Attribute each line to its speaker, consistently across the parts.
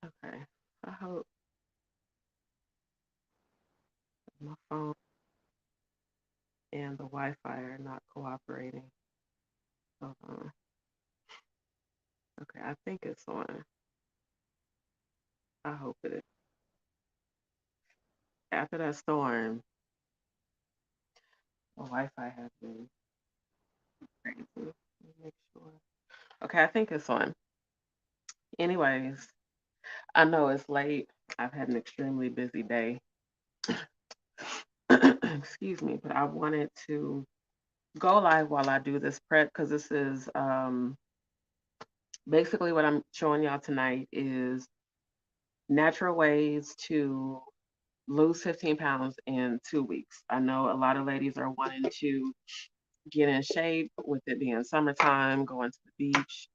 Speaker 1: Okay. I hope my phone and the Wi-Fi are not cooperating. Hold on. Okay, I think it's on. I hope it is. After that storm, the Wi-Fi has been crazy. Let me make sure. Okay, I think it's on. Anyways, I know it's late. I've had an extremely busy day. Excuse me, but I wanted to go live while I do this prep because this is basically what I'm showing y'all tonight is natural ways to lose 15 pounds in 2 weeks. I know a lot of ladies are wanting to get in shape with it being summertime, going to the beach.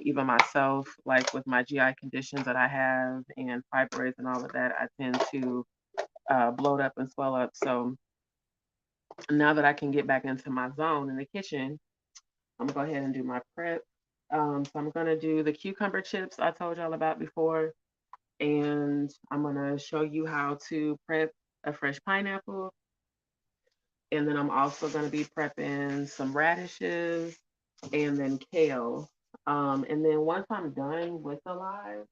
Speaker 1: Even myself, like with my GI conditions that I have and fibroids and all of that, I tend to bloat up and swell up. So now that I can get back into my zone in the kitchen, I'm gonna go ahead and do my prep. So I'm gonna do the cucumber chips I told y'all about before, and I'm gonna show you how to prep a fresh pineapple. And then I'm also gonna be prepping some radishes and then kale. And then once I'm done with the live,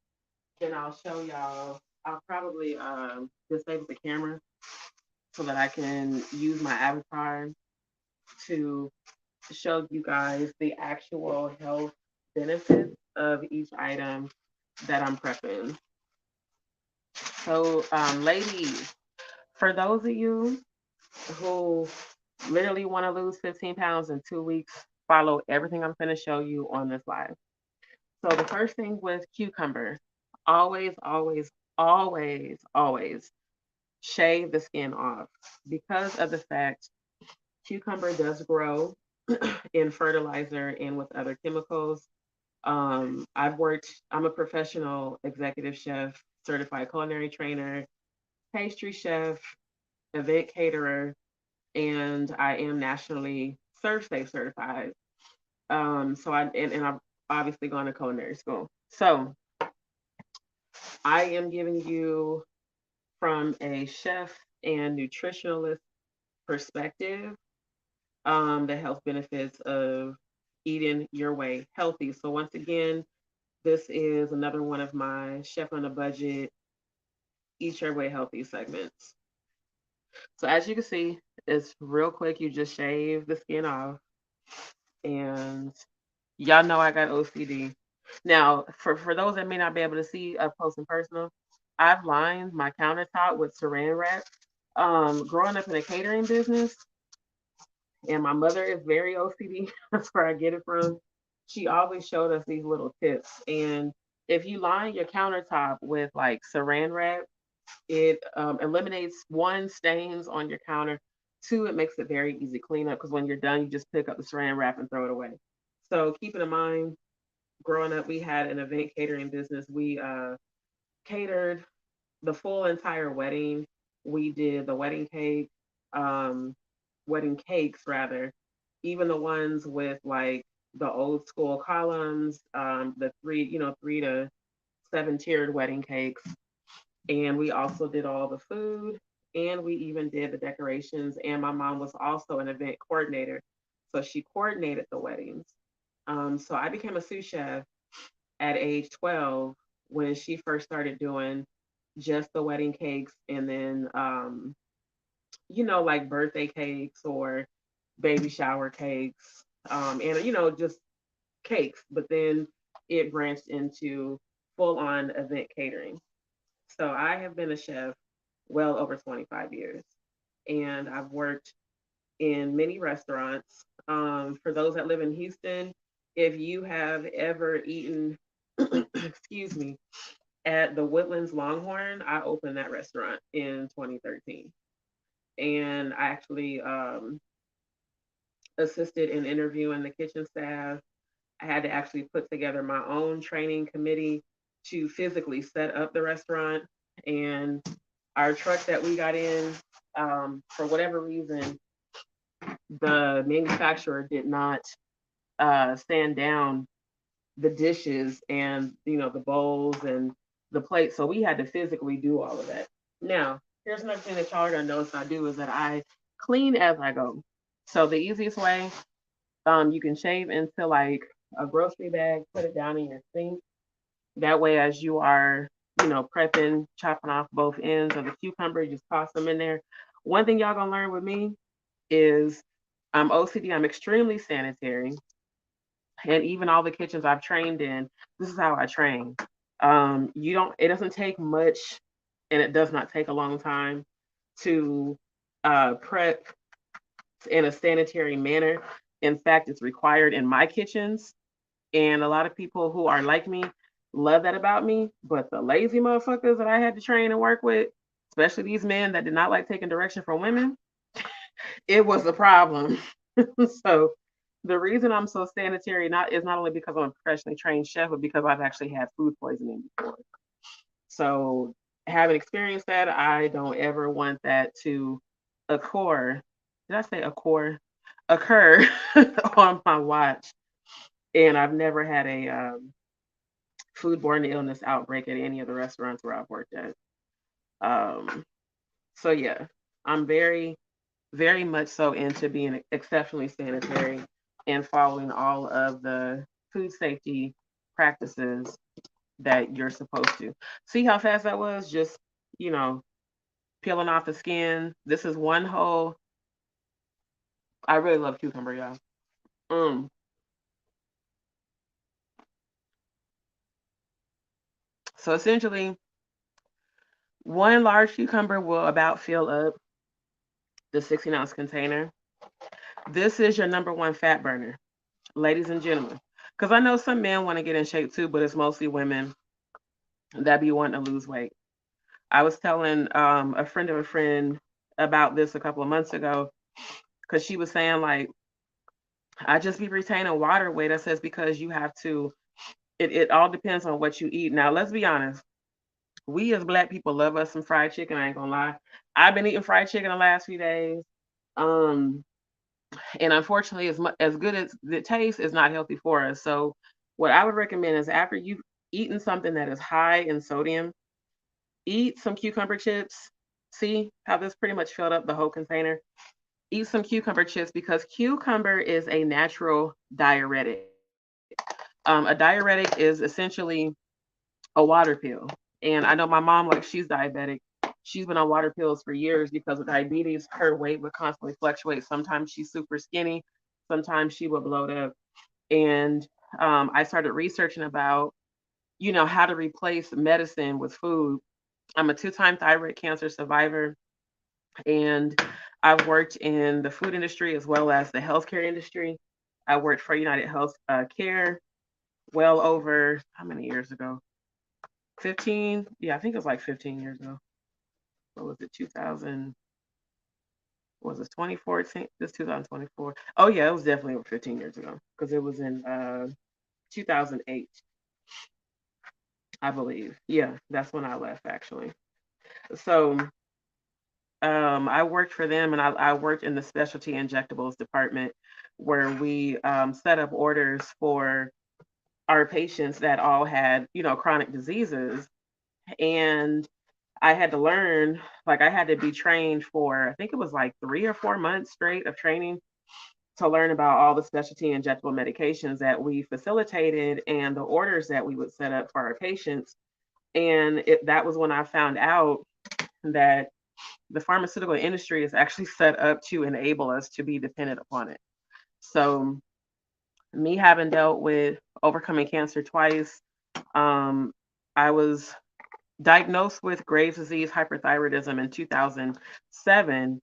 Speaker 1: then I'll show y'all. I'll probably disable the camera so that I can use my avatar to show you guys the actual health benefits of each item that I'm prepping. So, ladies, for those of you who literally want to lose 15 pounds in 2 weeks, follow everything I'm going to show you on this live. So, the first thing with cucumber, always, always, always, always shave the skin off because of the fact cucumber does grow in fertilizer and with other chemicals. I'm a professional executive chef, certified culinary trainer, pastry chef, event caterer, and I am nationally Serve Safe certified. And I've obviously gone to culinary school. So I am giving you from a chef and nutritionalist perspective the health benefits of eating your way healthy. So once again, this is another one of my chef on a budget, eat your way healthy segments. So as you can see, it's real quick. You just shave the skin off, and y'all know I got OCD. Now, for those that may not be able to see up close and personal, I've lined my countertop with Saran wrap. Growing up in a catering business, and my mother is very OCD. That's where I get it from. She always showed us these little tips, and if you line your countertop with like Saran wrap, it eliminates one stains on your counter. Two, it makes it very easy cleanup because when you're done, you just pick up the Saran wrap and throw it away. So keep it in mind. Growing up, we had an event catering business. We catered the full entire wedding. We did the um, wedding cakes rather, even the ones with like the old school columns, the three to seven tiered wedding cakes. And we also did all the food and we even did the decorations. And my mom was also an event coordinator. So she coordinated the weddings. So I became a sous chef at age 12 when she first started doing just the wedding cakes and then, like birthday cakes or baby shower cakes, and, just cakes. But then it branched into full on event catering. So I have been a chef well over 25 years, and I've worked in many restaurants. For those that live in Houston, if you have ever eaten, excuse me, at the Woodlands Longhorn, I opened that restaurant in 2013. And I actually assisted in interviewing the kitchen staff. I had to actually put together my own training committee to physically set up the restaurant. And our truck that we got in, for whatever reason, the manufacturer did not sand down the dishes and the bowls and the plate. So we had to physically do all of that. Now, here's another thing that y'all are gonna notice I do is that I clean as I go. So the easiest way, you can shave into like a grocery bag, put it down in your sink. That way, as you are, prepping, chopping off both ends of the cucumber, you just toss them in there. One thing y'all gonna learn with me is I'm OCD. I'm extremely sanitary, and even all the kitchens I've trained in, this is how I train. You don't. It doesn't take much, and it does not take a long time to prep in a sanitary manner. In fact, it's required in my kitchens, and a lot of people who are like me love that about me. But the lazy motherfuckers that I had to train and work with, especially these men that did not like taking direction from women, it was a problem. So the reason I'm so sanitary not is not only because I'm a professionally trained chef, but because I've actually had food poisoning before. So having experienced that, I don't ever want that to occur. Did I say occur? Occur on my watch. And I've never had a foodborne illness outbreak at any of the restaurants where I've worked at. Um, so yeah, I'm very, very much so into being exceptionally sanitary and following all of the food safety practices that you're supposed to. See how fast that was? Just, you know, peeling off the skin. This is one whole. I really love cucumber, y'all. Mm. So essentially, one large cucumber will about fill up the 16-ounce container. This is your number one fat burner, ladies and gentlemen. Because I know some men want to get in shape too, but it's mostly women that be wanting to lose weight. I was telling a friend of a friend about this a couple of months ago because she was saying like I just be retaining water weight. I says because you have to. It all depends on what you eat. Now let's be honest. We as black people love us some fried chicken. I ain't gonna lie. I've been eating fried chicken the last few days. Um, and unfortunately, as good as it tastes, is not healthy for us. So, what I would recommend is after you've eaten something that is high in sodium, eat some cucumber chips. See how this pretty much filled up the whole container. Eat some cucumber chips because cucumber is a natural diuretic. A diuretic is essentially a water pill. And I know my mom, like she's diabetic. She's been on water pills for years because of diabetes. Her weight would constantly fluctuate. Sometimes she's super skinny, sometimes she would bloat up. And I started researching about, how to replace medicine with food. I'm a two-time thyroid cancer survivor, and I've worked in the food industry as well as the healthcare industry. I worked for United Health Care well over how many years ago? 15? Yeah, I think it was like 15 years ago. What was it? 2000? Was it 2014? This 2024. Oh yeah, it was definitely over 15 years ago because it was in 2008, I believe. Yeah, that's when I left actually. So I worked for them, and I worked in the specialty injectables department where we set up orders for our patients that all had, chronic diseases. And I had to learn, like, I had to be trained for, I think it was like 3 or 4 months straight of training to learn about all the specialty injectable medications that we facilitated and the orders that we would set up for our patients. And that was when I found out that the pharmaceutical industry is actually set up to enable us to be dependent upon it. So, me having dealt with overcoming cancer twice, um, I was diagnosed with Graves' disease, hyperthyroidism in 2007,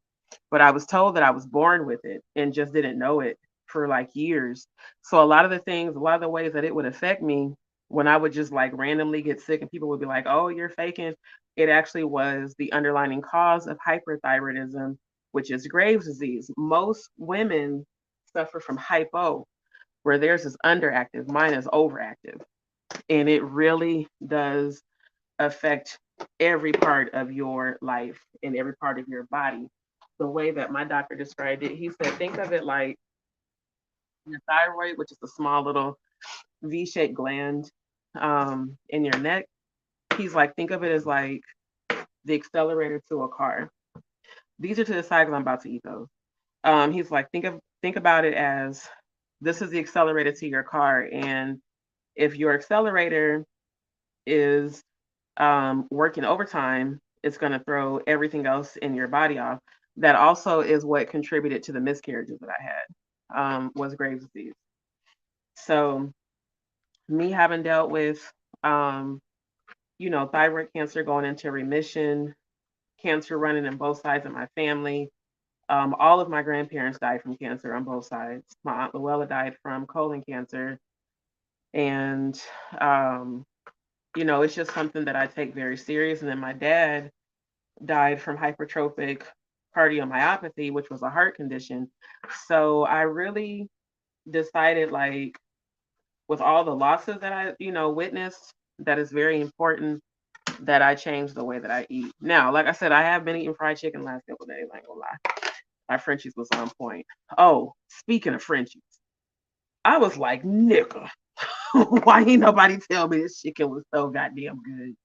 Speaker 1: but I was told that I was born with it and just didn't know it for like years. So a lot of the things, a lot of the ways that it would affect me when I would just like randomly get sick and people would be like, "Oh, you're faking." It actually was the underlying cause of hyperthyroidism, which is Graves' disease. Most women suffer from hypo, where theirs is underactive, mine is overactive. And it really does affect every part of your life and every part of your body. The way that my doctor described it, he said, think of it like your thyroid, which is a small little V shaped gland in your neck. He's like, think of it as like the accelerator to a car. These are to the side because I'm about to eat those. He's like, think about it as this is the accelerator to your car, and if your accelerator is working overtime, it's going to throw everything else in your body off. That also is what contributed to the miscarriages that I had, was Graves' disease. So me having dealt with, um, thyroid cancer going into remission, cancer running in both sides of my family. All of my grandparents died from cancer on both sides. My aunt Luella died from colon cancer, and um, it's just something that I take very serious. And then my dad died from hypertrophic cardiomyopathy, which was a heart condition. So I really decided, like, with all the losses that I, witnessed, that it's very important that I change the way that I eat. Now, like I said, I have been eating fried chicken last couple of days. I ain't gonna lie. My Frenchies was on point. Oh, speaking of Frenchies, I was like, nigga, why ain't nobody tell me this chicken was so goddamn good?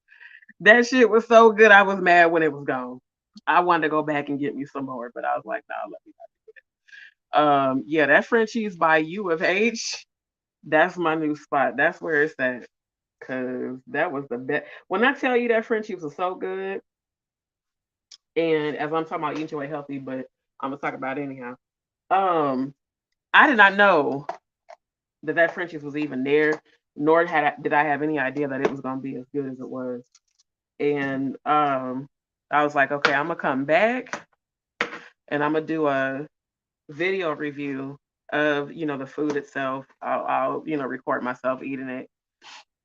Speaker 1: That shit was so good. I was mad when it was gone. I wanted to go back and get me some more, but I was like, nah, let me not. Yeah, that Frenchies by U of H, that's my new spot. That's where it's at. Cause that was the best. When I tell you that Frenchies was so good, and as I'm talking about eating your way healthy, but I'm gonna talk about it anyhow. Um, I did not know that Frenchies was even there, nor did I have any idea that it was gonna be as good as it was. And I was like, okay, I'm gonna come back and I'm gonna do a video review of the food itself. I'll record myself eating it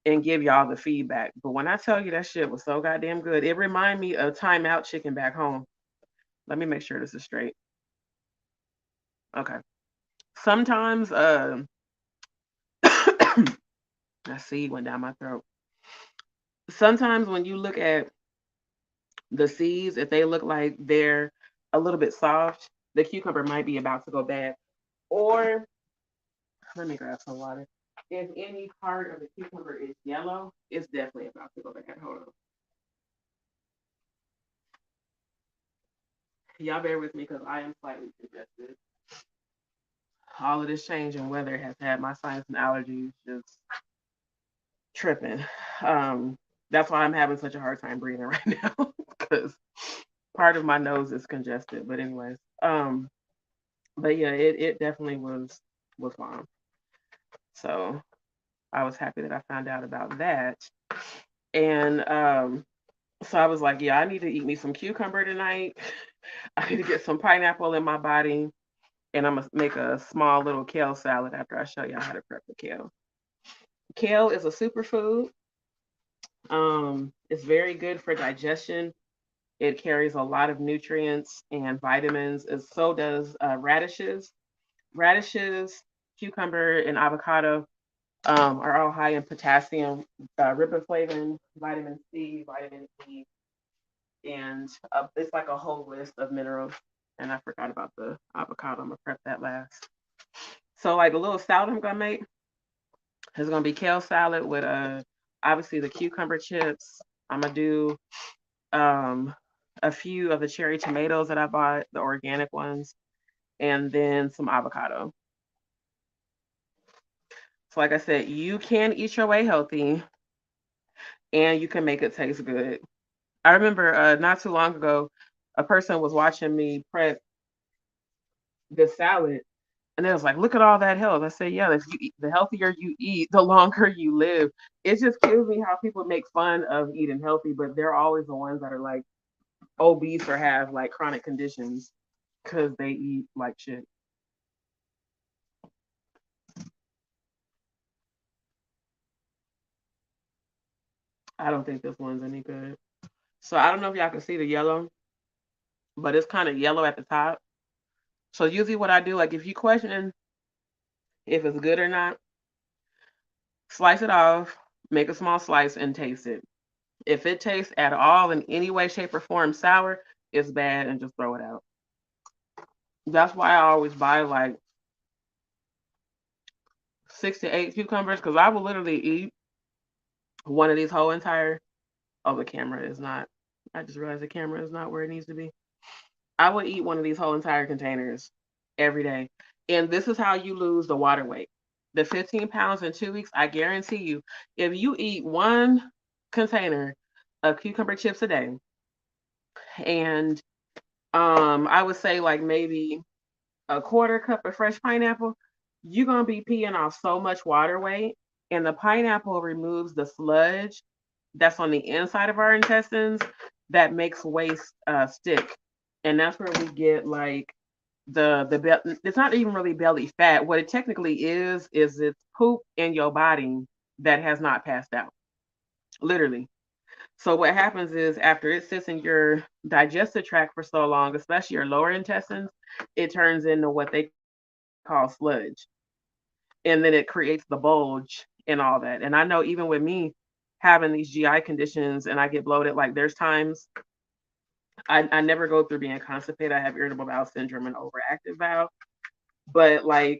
Speaker 1: and give y'all the feedback. But when I tell you that shit was so goddamn good, it reminded me of Time Out Chicken back home. Let me make sure this is straight. Okay. Sometimes I see it went down my throat. Sometimes when you look at the seeds, if they look like they're a little bit soft, the cucumber might be about to go bad. Or let me grab some water. If any part of the cucumber is yellow, it's definitely about to go bad. Hold on. Y'all bear with me because I am slightly congested. All of this change in weather has had my sinus and allergies just tripping. Um, that's why I'm having such a hard time breathing right now because part of my nose is congested. But anyways, but yeah, it definitely was bomb. So I was happy that I found out about that. And so I was like, yeah, I need to eat me some cucumber tonight. I need to get some pineapple in my body. And I'm gonna make a small little kale salad after I show y'all how to prep the kale. Kale is a superfood. It's very good for digestion. It carries a lot of nutrients and vitamins, and so does radishes. Radishes, cucumber, and avocado are all high in potassium, riboflavin, vitamin C, vitamin E, and it's like a whole list of minerals. And I forgot about the avocado. I'm gonna prep that last. So like the little salad I'm gonna make is gonna be kale salad with obviously the cucumber chips. I'm gonna do um a few of the cherry tomatoes that I bought, the organic ones, and then some avocado. So like I said, you can eat your way healthy and you can make it taste good. I remember not too long ago, a person was watching me prep this salad, and it was like, "Look at all that health." I said, "Yeah, if you eat, the healthier you eat, the longer you live." It just kills me how people make fun of eating healthy, but they're always the ones that are like obese or have like chronic conditions because they eat like shit. I don't think this one's any good. So I don't know if y'all can see the yellow, but it's kind of yellow at the top. So usually what I do, like if you question if it's good or not, slice it off, make a small slice, and taste it. If it tastes at all in any way, shape, or form sour, it's bad and just throw it out. That's why I always buy like 6 to 8 cucumbers because I will literally eat one of these whole entire. Oh, the camera is not. I just realized the camera is not where it needs to be. I would eat one of these whole entire containers every day. And this is how you lose the water weight. The 15 pounds in 2 weeks, I guarantee you, if you eat one container of cucumber chips a day, and I would say like maybe a quarter cup of fresh pineapple, you're gonna be peeing off so much water weight. And the pineapple removes the sludge that's on the inside of our intestines that makes waste stick. And that's where we get like it's not even really belly fat. What it technically is it's poop in your body that has not passed out. Literally. So what happens is after it sits in your digestive tract for so long, especially your lower intestines, it turns into what they call sludge. And then it creates the bulge and all that. And I know even with me having these GI conditions and I get bloated, like there's times I never go through being constipated. I have irritable bowel syndrome and overactive bowel. But like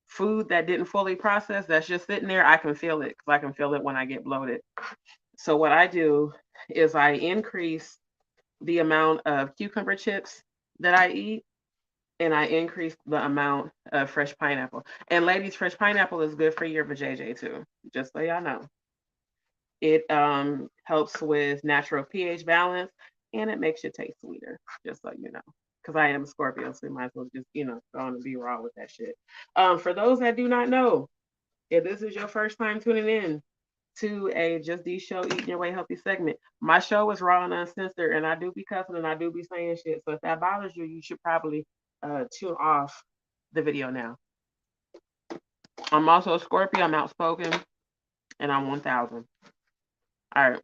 Speaker 1: food that didn't fully process that's just sitting there, I can feel it because I can feel it when I get bloated. So what I do is I increase the amount of cucumber chips that I eat and I increase the amount of fresh pineapple. And ladies, fresh pineapple is good for your vajayjay too. Just so y'all know. It helps with natural pH balance and it makes your taste sweeter, just so you know. Because I am a Scorpio, so you might as well just, go on and be raw with that shit. For those that do not know, if this is your first time tuning in to a Just D Show Eating Your Way Healthy segment, my show is raw and uncensored, and I do be cussing and I do be saying shit. So if that bothers you, you should probably tune off the video now. I'm also a Scorpio, I'm outspoken, and I'm 1000. All right.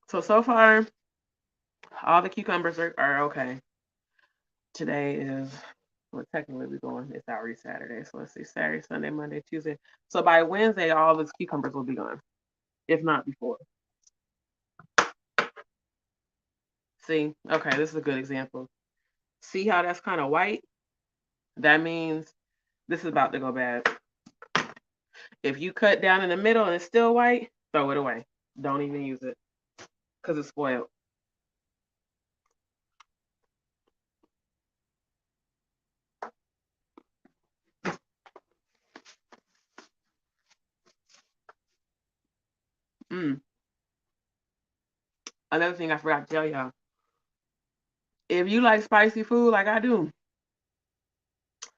Speaker 1: So far, all the cucumbers are okay. Today is, well, technically we're going, it's already Saturday. So let's see, Saturday, Sunday, Monday, Tuesday. So by Wednesday, all the cucumbers will be gone, if not before. See, okay, this is a good example. See how that's kind of white? That means this is about to go bad. If you cut down in the middle and it's still white, throw it away. Don't even use it because it's spoiled. Mm. Another thing I forgot to tell y'all. If you like spicy food like I do,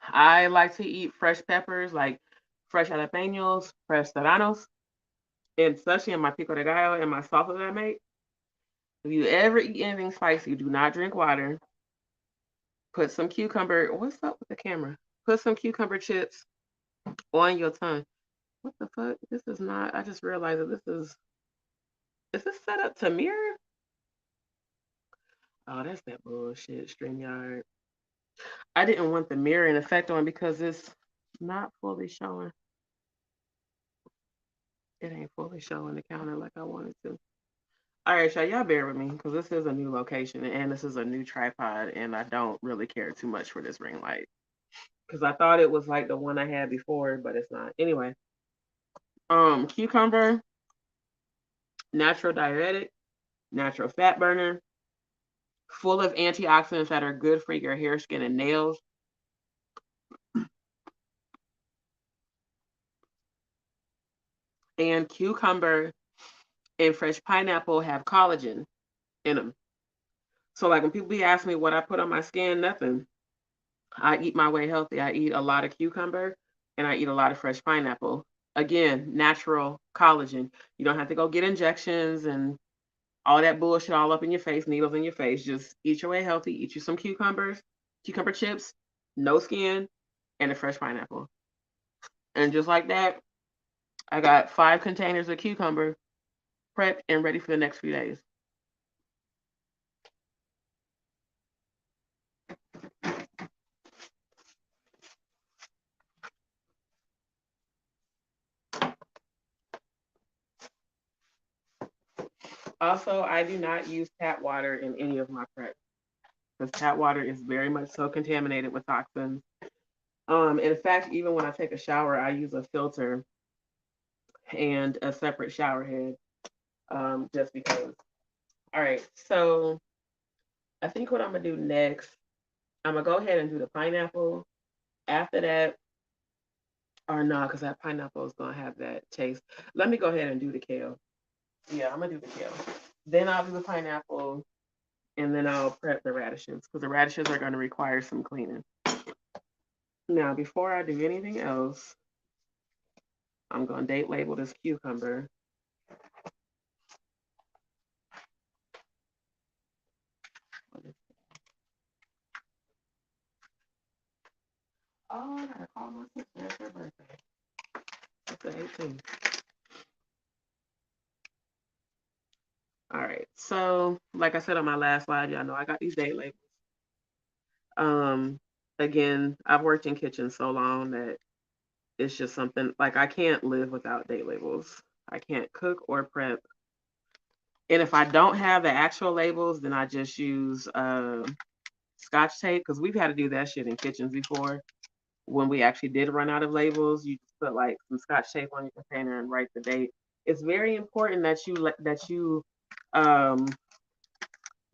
Speaker 1: I like to eat fresh peppers, like fresh jalapenos, fresh serranos, and especially in my pico de gallo and my salsa that I make. If you ever eat anything spicy, do not drink water. Put some cucumber. What's up with the camera? Put some cucumber chips on your tongue. What the fuck? This is not. I just realized that this is. Is this set up to mirror? Oh, that's that bullshit, StreamYard. I didn't want the mirroring effect on because it's not fully showing. It ain't fully showing the counter like I wanted to. All right, y'all bear with me because this is a new location and this is a new tripod and I don't really care too much for this ring light because I thought it was like the one I had before, but it's not. Anyway, cucumber, natural diuretic, natural fat burner, full of antioxidants that are good for your hair, skin, and nails. And cucumber and fresh pineapple have collagen in them. So like when people be asking me what I put on my skin, nothing. I eat my way healthy. I eat a lot of cucumber and I eat a lot of fresh pineapple. Again, natural collagen. You don't have to go get injections and all that bullshit all up in your face, needles in your face. Just eat your way healthy. Eat you some cucumbers, cucumber chips, no skin, and a fresh pineapple. And just like that, I got 5 containers of cucumber prepped and ready for the next few days. Also, I do not use tap water in any of my preps because tap water is very much so contaminated with toxins. In fact, even when I take a shower, I use a filter and a separate shower head. just because. All right, so I think what I'm gonna do next, I'm gonna go ahead and do the pineapple. After that, or no, because that pineapple is gonna have that taste. Let me go ahead and do the kale. Yeah, I'm gonna do the kale. Then I'll do the pineapple, and then I'll prep the radishes because the radishes are gonna require some cleaning. Now, before I do anything else, I'm gonna date label this cucumber. Oh, I gotta call my sister. It's her birthday. It's the 18th. All right. So, like I said on my last slide, y'all know I got these date labels. Um, Again, I've worked in kitchens so long that it's just something like I can't live without date labels. I can't cook or prep. And if I don't have the actual labels, then I just use Scotch tape because we've had to do that shit in kitchens before. When we actually did run out of labels, you just put like some Scotch tape on your container and write the date. It's very important that you um,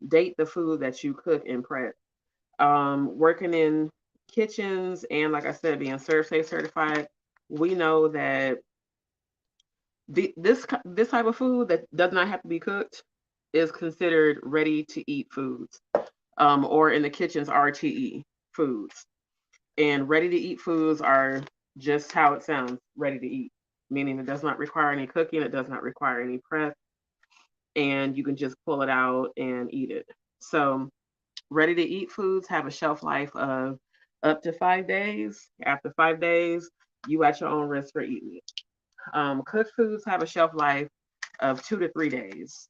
Speaker 1: date the food that you cook and prep. Working in kitchens and like I said, being Serve Safe certified, we know that this type of food that does not have to be cooked is considered ready to eat foods, or in the kitchens RTE foods. And ready to eat foods are just how it sounds, ready to eat, meaning it does not require any cooking, it does not require any prep, and you can just pull it out and eat it. So ready to eat foods have a shelf life of up to 5 days. After 5 days, you at your own risk for eating it. Cooked foods have a shelf life of 2 to 3 days.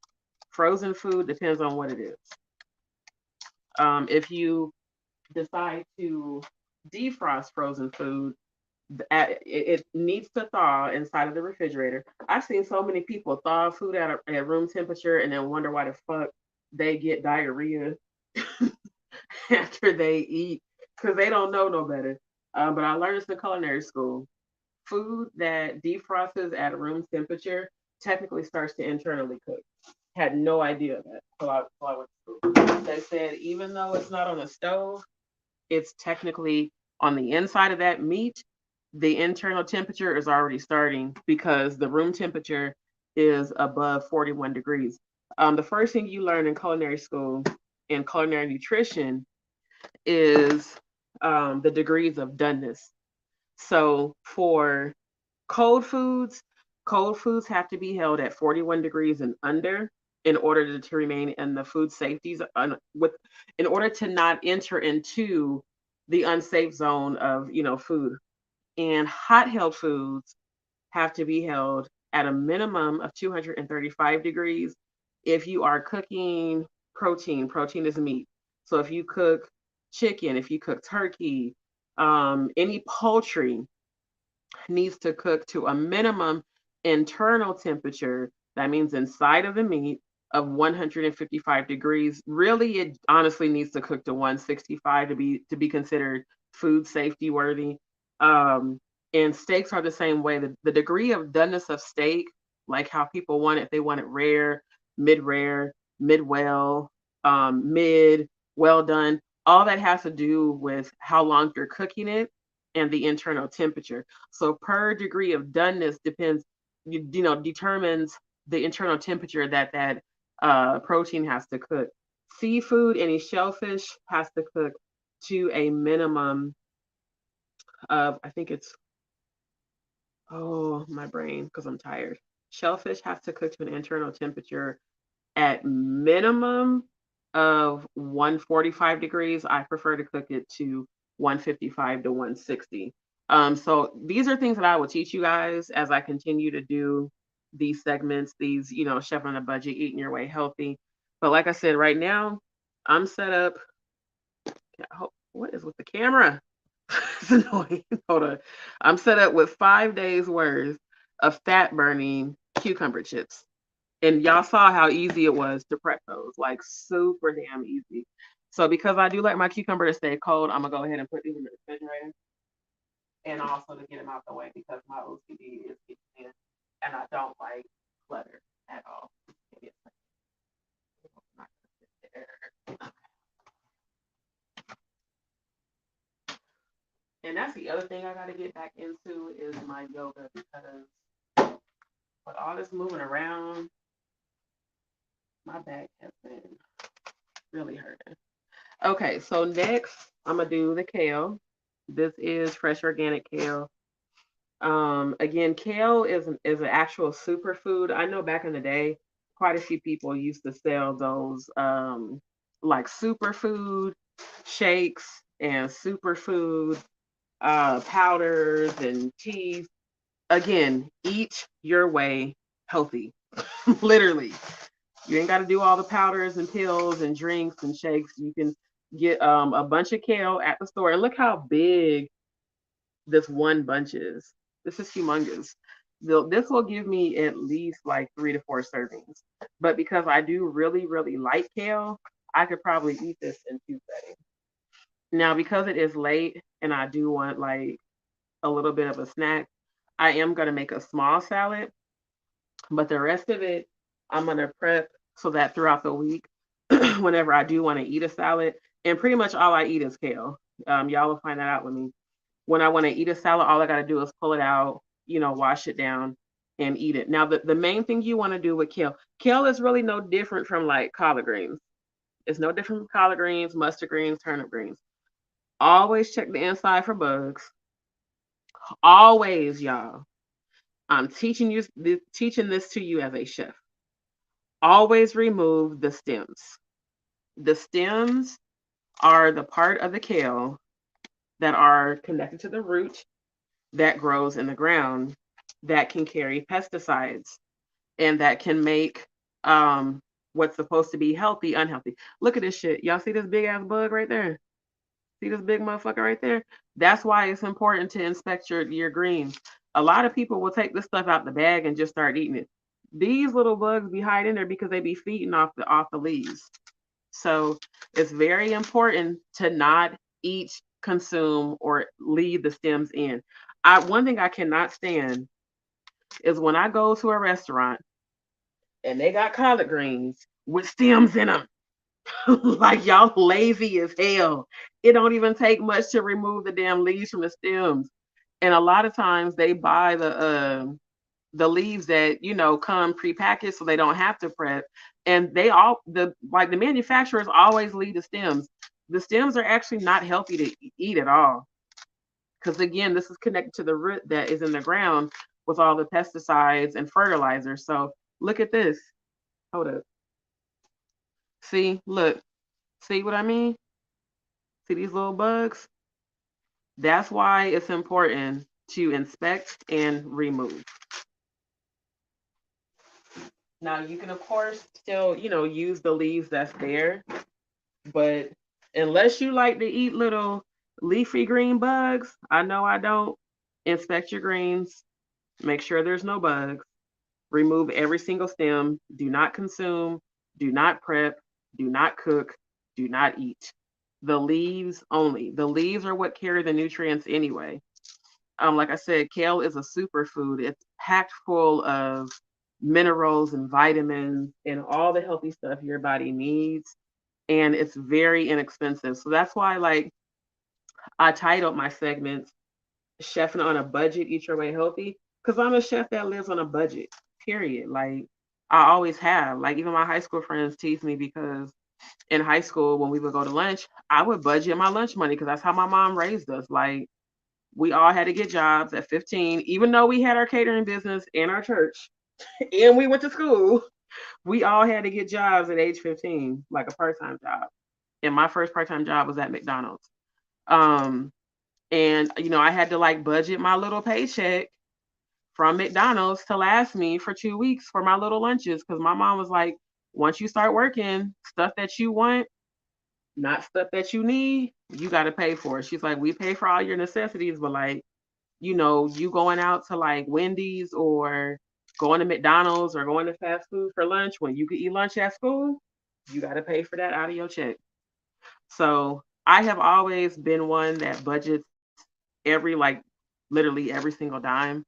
Speaker 1: Frozen food depends on what it is. If you decide to defrost frozen food, it needs to thaw inside of the refrigerator. I've seen so many people thaw food at room temperature and then wonder why the fuck they get diarrhea after they eat because they don't know no better. But I learned this in culinary school. Food that defrosts at room temperature technically starts to internally cook. Had no idea of that. So I went to school. They said even though it's not on the stove, it's technically on the inside of that meat. The internal temperature is already starting because the room temperature is above 41 degrees. The first thing you learn in culinary school in culinary nutrition is the degrees of doneness. So for cold foods, cold foods have to be held at 41 degrees and under in order to remain in the food safety with in order to not enter into the unsafe zone of food. And hot held foods have to be held at a minimum of 235 degrees. If you are cooking protein is meat. So if you cook chicken, if you cook turkey, any poultry needs to cook to a minimum internal temperature. That means inside of the meat of 155 degrees. Really, it honestly needs to cook to 165 to be considered food safety worthy. Um, and steaks are the same way. The degree of doneness of steak, like how people want it, they want it rare, mid well, mid, well done. All that has to do with how long you're cooking it and the internal temperature. So per degree of doneness depends, determines the internal temperature that protein has to cook. Seafood, any shellfish has to cook to a minimum of, I think it's, oh, my brain, because I'm tired. Shellfish has to cook to an internal temperature at minimum of 145 degrees. I prefer to cook it to 155 to 160. So these are things that I will teach you guys as I continue to do these segments, these, chef on a budget, eating your way healthy. But like I said, right now, I'm set up. What is with the camera? It's annoying. Hold on. I'm set up with 5 days worth of fat burning cucumber chips. And y'all saw how easy it was to prep those, like super damn easy. So because I do like my cucumber to stay cold, I'm gonna go ahead and put these in the refrigerator, and also to get them out the way because my OCD is kicking in, and I don't like clutter at all. thing I got to get back into is my yoga because with all this moving around, my back has been really hurting. Okay, so next I'm gonna do the kale. This is fresh organic kale. Again, kale is an actual superfood. I know back in the day, quite a few people used to sell those like superfood shakes and superfood powders and teas. Again, eat your way healthy. Literally, you ain't got to do all the powders and pills and drinks and shakes. You can get a bunch of kale at the store, and look how big this one bunch is. This is humongous. This will give me at least like 3 to 4 servings. But because I do really, really like kale, I could probably eat this in 2 settings. Now, because it is late and I do want like a little bit of a snack, I am going to make a small salad, but the rest of it, I'm going to prep so that throughout the week, whenever I do want to eat a salad, and pretty much all I eat is kale. Y'all will find that out with me. When I want to eat a salad, all I got to do is pull it out, wash it down and eat it. Now, the main thing you want to do with kale is really no different from like collard greens. It's no different from collard greens, mustard greens, turnip greens. Always check the inside for bugs. Always, y'all. I'm teaching this to you as a chef. Always remove the stems. The stems are the part of the kale that are connected to the root that grows in the ground that can carry pesticides and that can make what's supposed to be healthy unhealthy. Look at this shit. Y'all see this big ass bug right there? See this big motherfucker right there? That's why it's important to inspect your greens. A lot of people will take this stuff out the bag and just start eating it. These little bugs be hiding there because they be feeding off the leaves. So it's very important to not eat, consume, or leave the stems in. One thing I cannot stand is when I go to a restaurant and they got collard greens with stems in them. Like y'all lazy as hell. It don't even take much to remove the damn leaves from the stems. And a lot of times they buy the leaves that come prepackaged so they don't have to prep. And the manufacturers always leave the stems. The stems are actually not healthy to eat at all. Because again, this is connected to the root that is in the ground with all the pesticides and fertilizers. So look at this. Hold up. See, look. See what I mean? See these little bugs? That's why it's important to inspect and remove. Now you can of course still, use the leaves that's there, but unless you like to eat little leafy green bugs, I know I don't, inspect your greens, make sure there's no bugs, remove every single stem, do not consume, do not prep, do not cook, do not eat. The leaves only. The leaves are what carry the nutrients anyway. Like I said, kale is a superfood. It's packed full of minerals and vitamins and all the healthy stuff your body needs. And it's very inexpensive. So that's why, like, I titled my segments Chefing on a Budget, Eat Your Way Healthy, because I'm a chef that lives on a budget, period. Like, I always have. Like, even my high school friends tease me because in high school, when we would go to lunch, I would budget my lunch money because that's how my mom raised us. Like, we all had to get jobs at 15, even though we had our catering business and our church and we went to school. We all had to get jobs at age 15, like a part-time job. And my first part-time job was at McDonald's. Um, and I had to like budget my little paycheck from McDonald's to last me for 2 weeks for my little lunches because my mom was like, once you start working, stuff that you want, not stuff that you need, you got to pay for it. She's like, we pay for all your necessities, but like, you going out to like Wendy's or going to McDonald's or going to fast food for lunch when you could eat lunch at school, you got to pay for that out of your check. So I have always been one that budgets like literally every single dime.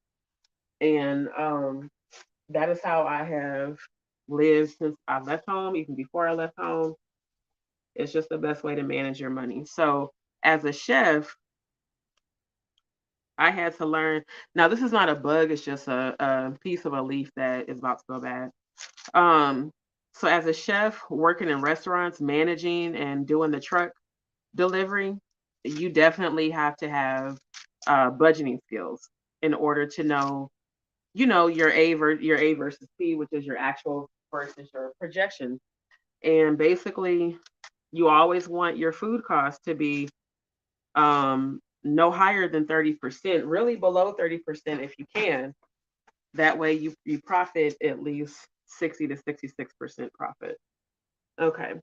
Speaker 1: And that is how I have lived since I left home, even before I left home. It's just the best way to manage your money. So as a chef, I had to learn. Now, this is not a bug, it's just a piece of a leaf that is about to go bad. Um, so as a chef working in restaurants, managing and doing the truck delivery, you definitely have to have budgeting skills in order to know, your A versus P, which is your actual versus your projection. And basically, you always want your food costs to be no higher than 30%, really below 30% if you can. That way you profit at least 60 to 66% profit. Okay.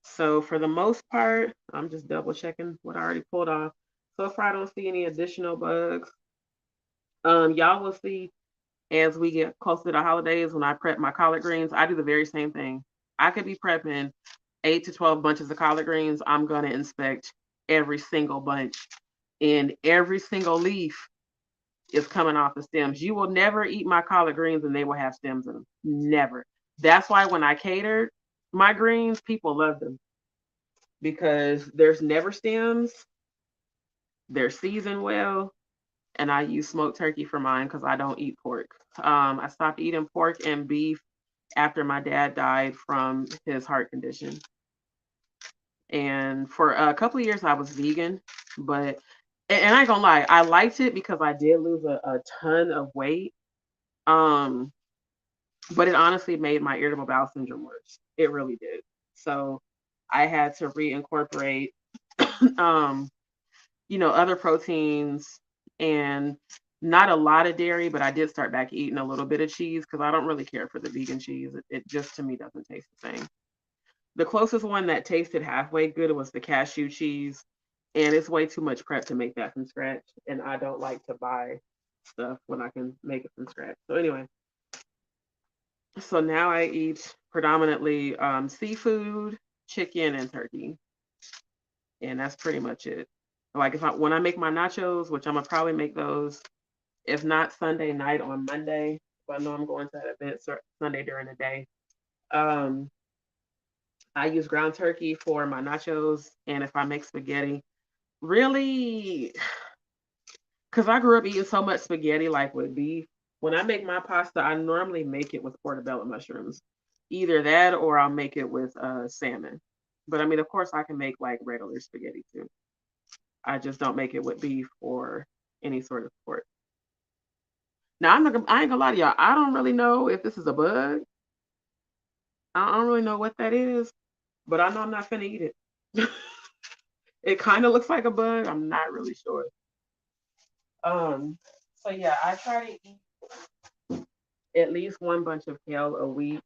Speaker 1: So for the most part, I'm just double checking what I already pulled off. So far I don't see any additional bugs. Y'all will see as we get closer to the holidays when I prep my collard greens, I do the very same thing. I could be prepping 8 to 12 bunches of collard greens. I'm gonna inspect every single bunch, and every single leaf is coming off the stems. You will never eat my collard greens and they will have stems in them. Never. That's why when I catered my greens, people love them because there's never stems. They're seasoned well, and I use smoked turkey for mine because I don't eat pork. I stopped eating pork and beef after my dad died from his heart condition. And for a couple of years, I was vegan, but and I ain't gonna lie, I liked it because I did lose a ton of weight. Um, but it honestly made my irritable bowel syndrome worse. It really did. So I had to reincorporate, um, other proteins and not a lot of dairy, but I did start back eating a little bit of cheese because I don't really care for the vegan cheese. It just to me doesn't taste the same. The closest one that tasted halfway good was the cashew cheese, and it's way too much prep to make that from scratch. And I don't like to buy stuff when I can make it from scratch. So anyway, so now I eat predominantly seafood, chicken, and turkey, and that's pretty much it. Like if I when I make my nachos, which I'm gonna probably make those, if not Sunday night on Monday, if I know I'm going to that event Sunday during the day. Um, I use ground turkey for my nachos, and if I make spaghetti, really, because I grew up eating so much spaghetti, like with beef. When I make my pasta, I normally make it with portobello mushrooms, either that or I'll make it with salmon. But I mean, of course, I can make like regular spaghetti too. I just don't make it with beef or any sort of pork. Now, I ain't gonna lie to y'all. I don't really know if this is a bug. I don't really know what that is, but I know I'm not finna eat it. It kind of looks like a bug. I'm not really sure. Um, so yeah, I try to eat at least one bunch of kale a week.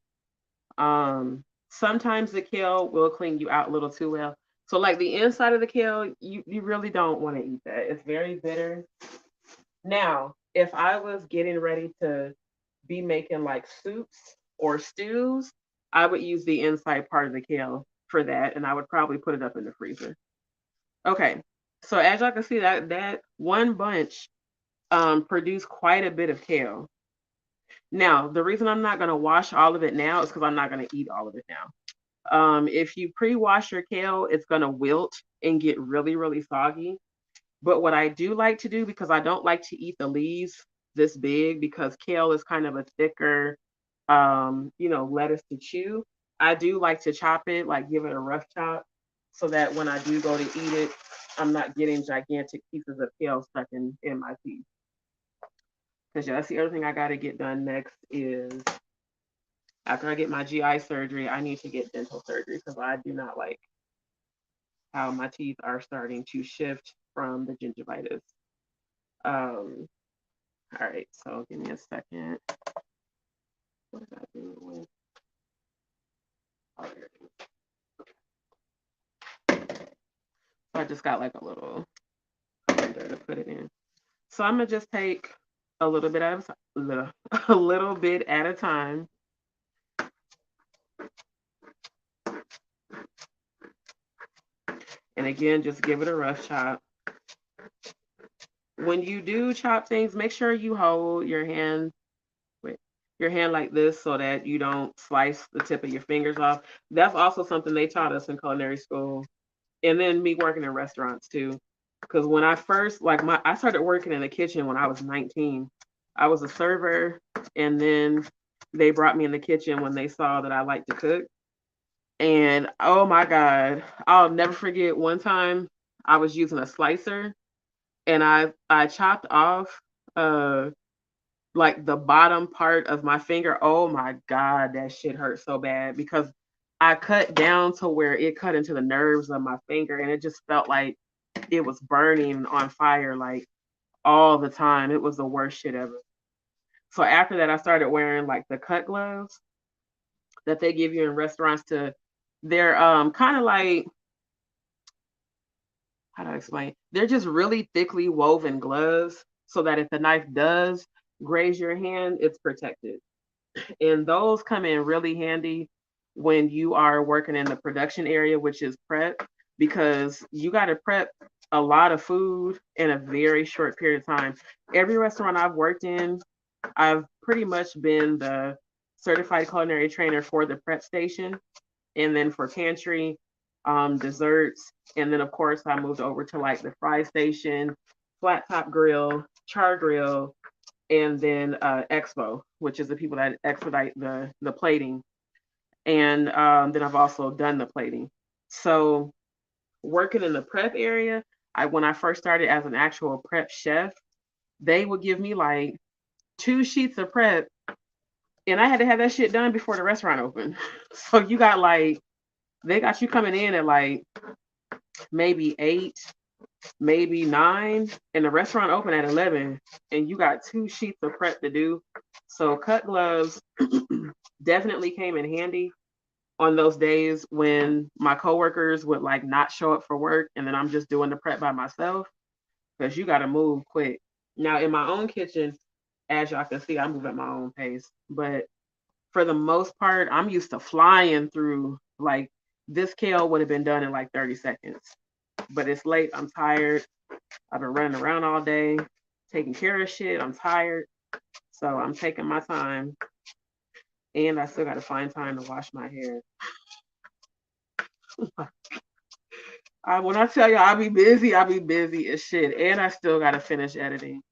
Speaker 1: Sometimes the kale will clean you out a little too well. So like the inside of the kale, you really don't want to eat that. It's very bitter. Now, if I was getting ready to be making like soups or stews, I would use the inside part of the kale for that, and I would probably put it up in the freezer. Okay, so as y'all can see, that one bunch produced quite a bit of kale. Now, the reason I'm not gonna wash all of it now is because I'm not gonna eat all of it now. If you pre-wash your kale, it's gonna wilt and get really, really soggy. But what I do like to do, because I don't like to eat the leaves this big, because kale is kind of a thicker, lettuce to chew. I do like to chop it, like give it a rough chop, so that when I do go to eat it, I'm not getting gigantic pieces of kale stuck in my teeth. Because yeah, that's the other thing I got to get done next is after I get my GI surgery, I need to get dental surgery because I do not like how my teeth are starting to shift from the gingivitis. Um, all right, so give me a second. What did I do with? Oh, there it is. So I just got like a little blender to put it in. So I'm gonna just take a little bit at a little bit at a time. And again, just give it a rough chop. When you do chop things, make sure you hold your hand like this so that you don't slice the tip of your fingers off. That's also something they taught us in culinary school. And then me working in restaurants too. Because when I first I started working in the kitchen when I was 19. I was a server, and then they brought me in the kitchen when they saw that I liked to cook. And oh my God, I'll never forget one time I was using a slicer, and I chopped off uh like the bottom part of my finger. Oh my God, that shit hurt so bad because I cut down to where it cut into the nerves of my finger, and it just felt like it was burning on fire like all the time. It was the worst shit ever. So after that, I started wearing like the cut gloves that they give you in restaurants to, they're kind of like, how do I explain? They're just really thickly woven gloves so that if the knife does graze your hand, it's protected. And those come in really handy when you are working in the production area, which is prep, because you got to prep a lot of food in a very short period of time. Every restaurant I've worked in, I've pretty much been the certified culinary trainer for the prep station, and then for pantry, desserts, and then of course I moved over to like the fry station, flat top grill, char grill, and then Expo, which is the people that expedite the plating, and then I've also done the plating. So working in the prep area, when I first started as an actual prep chef, they would give me like 2 sheets of prep, and I had to have that shit done before the restaurant opened. So you got like they got you coming in at like maybe 8, maybe 9, and the restaurant opened at 11, and you got 2 sheets of prep to do. So cut gloves definitely came in handy on those days when my coworkers would like not show up for work, and then I'm just doing the prep by myself because you got to move quick. Now in my own kitchen, as y'all can see, I move at my own pace, but for the most part, I'm used to flying through. Like this kale would have been done in like 30 seconds, but it's late. I'm tired. I've been running around all day, taking care of shit. I'm tired. So I'm taking my time, and I still got to find time to wash my hair. When I tell you I be busy as shit, and I still got to finish editing.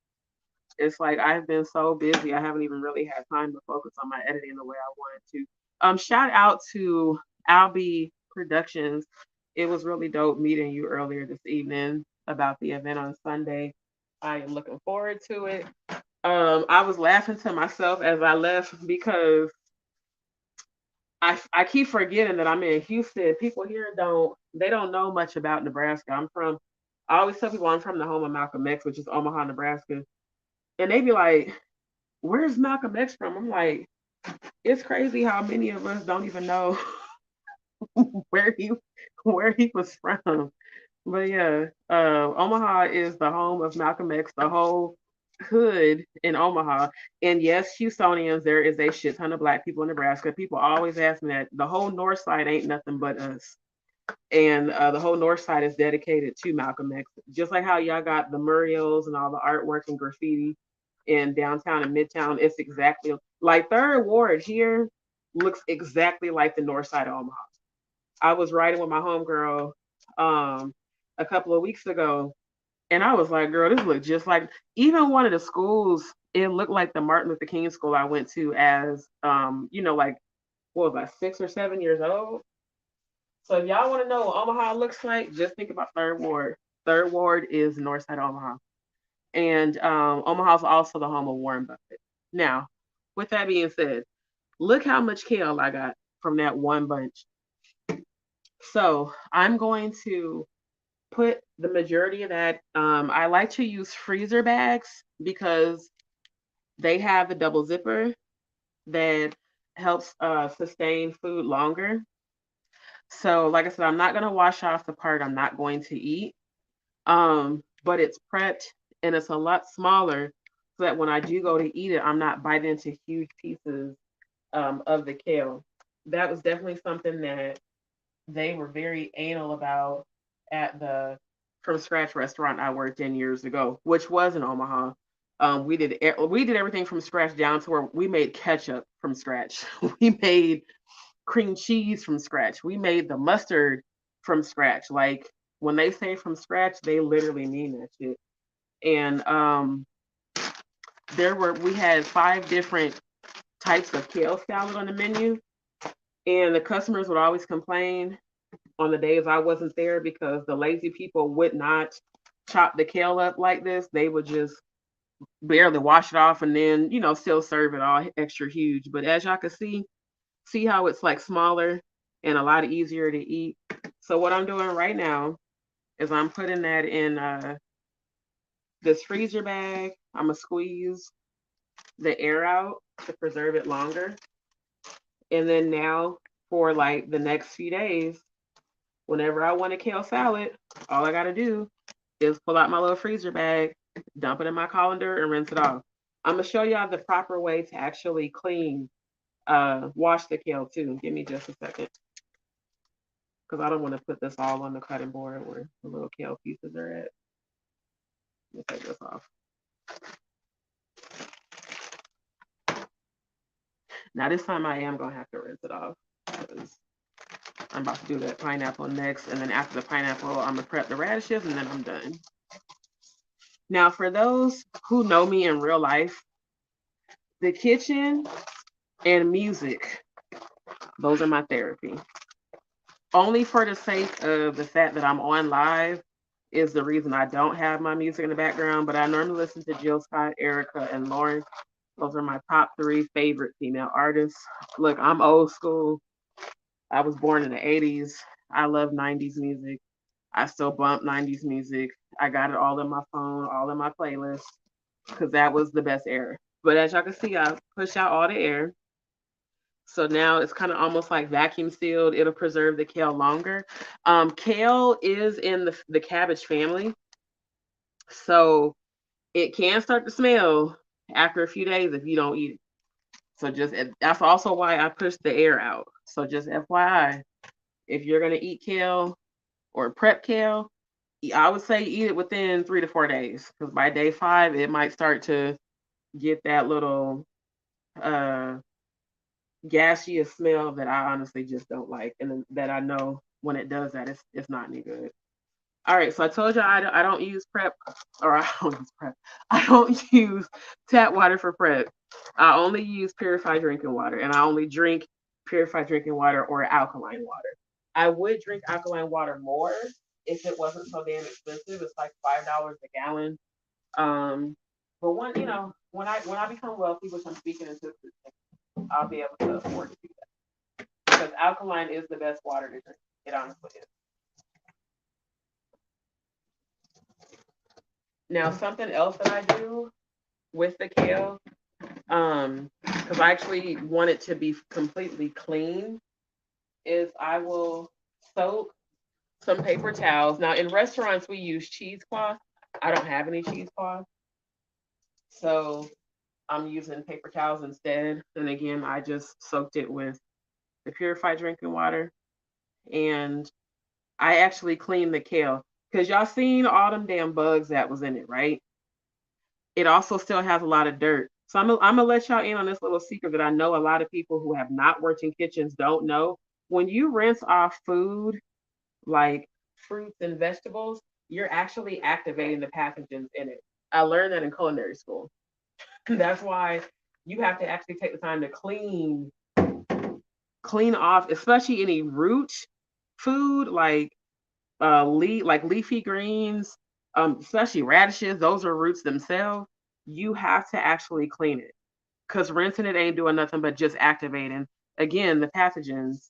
Speaker 1: It's like I've been so busy, I haven't even really had time to focus on my editing the way I wanted to. Shout out to Albie Productions. It was really dope meeting you earlier this evening about the event on Sunday. I am looking forward to it. I was laughing to myself as I left because I keep forgetting that I'm in Houston. People here don't know much about Nebraska. I always tell people I'm from the home of Malcolm X, which is Omaha, Nebraska. And they be like, "Where's Malcolm X from?" I'm like, it's crazy how many of us don't even know where he where he was from. But yeah, Omaha is the home of Malcolm X, the whole hood in Omaha. And yes, Houstonians, there is a shit ton of black people in Nebraska. People always ask me that. The whole north side ain't nothing but us. And the whole north side is dedicated to Malcolm X. Just like how y'all got the murals and all the artwork and graffiti in downtown and midtown, it's exactly like Third Ward here looks exactly like the north side of Omaha. I was riding with my homegirl a couple of weeks ago, and I was like, girl, this looks just like even one of the schools, it looked like the Martin Luther King school I went to as like what was I, 6 or 7 years old. So if y'all want to know what Omaha looks like, just think about Third Ward. Third Ward is north side of Omaha. And Omaha is also the home of Warren Buffett. Now, with that being said, look how much kale I got from that one bunch. So I'm going to put the majority of that. I like to use freezer bags because they have the double zipper that helps sustain food longer. So, like I said, I'm not going to wash off the part I'm not going to eat. But it's prepped and it's a lot smaller so that when I do go to eat it, I'm not biting into huge pieces of the kale. That was definitely something that they were very anal about at the from scratch restaurant I worked in years ago, which was in Omaha. We did everything from scratch down to where we made ketchup from scratch. We made cream cheese from scratch. We made the mustard from scratch. Like When they say from scratch, they literally mean that shit. And we had 5 different types of kale salad on the menu, and the customers would always complain on the days I wasn't there because the lazy people would not chop the kale up like this. They would just barely wash it off and then, still serve it all extra huge. But as y'all can see how it's like smaller and a lot easier to eat. So what I'm doing right now is I'm putting that in this freezer bag. I'm gonna squeeze the air out to preserve it longer. And then now for like the next few days, whenever I want a kale salad, all I gotta do is pull out my little freezer bag, dump it in my colander, and rinse it off. I'm gonna show y'all the proper way to actually wash the kale too. Give me just a second, because I don't want to put this all on the cutting board where the little kale pieces are at. Let me take this off. Now this time I am gonna have to rinse it off because I'm about to do that pineapple next, and then after the pineapple, I'm gonna prep the radishes, and then I'm done. Now, for those who know me in real life, the kitchen and music, those are my therapy. Only for the sake of the fact that I'm on live is the reason I don't have my music in the background, but I normally listen to Jill Scott, Erica, and Lauren. Those are my top 3 favorite female artists. Look, I'm old school. I was born in the 80s. I love 90s music. I still bump 90s music. I got it all in my phone, all in my playlist, because that was the best era. But as y'all can see, I push out all the air. So now it's kind of almost like vacuum sealed. It'll preserve the kale longer. Kale is in the cabbage family. So it can start to smell after a few days if you don't eat it. So that's also why I push the air out. So just FYI, if you're gonna eat kale or prep kale, I would say eat it within 3 to 4 days, because by day 5 it might start to get that little uh gaseous smell that I honestly just don't like, and that I know when it does that, it's not any good. All right, so I told you I don't use prep, or I don't use prep. I don't use tap water for prep. I only use purified drinking water, and I only drink purified drinking water or alkaline water. I would drink alkaline water more if it wasn't so damn expensive. It's like $5 a gallon. But when I become wealthy, which I'm speaking into, I'll be able to afford to do that, because alkaline is the best water to drink. It honestly is. Now, something else that I do with the kale, because I actually want it to be completely clean, is I will soak some paper towels. Now, in restaurants, we use cheesecloth. I don't have any cheesecloth, so I'm using paper towels instead. And again, I just soaked it with the purified drinking water, and I actually cleaned the kale, because y'all seen all them damn bugs that was in it, right? It also still has a lot of dirt. So I'm gonna let y'all in on this little secret that I know a lot of people who have not worked in kitchens don't know. When you rinse off food like fruits and vegetables, you're actually activating the pathogens in it. I learned that in culinary school. That's why you have to actually take the time to clean off, especially any root food like leafy greens, especially radishes. Those are roots themselves. You have to actually clean it, because rinsing it ain't doing nothing but just activating again the pathogens.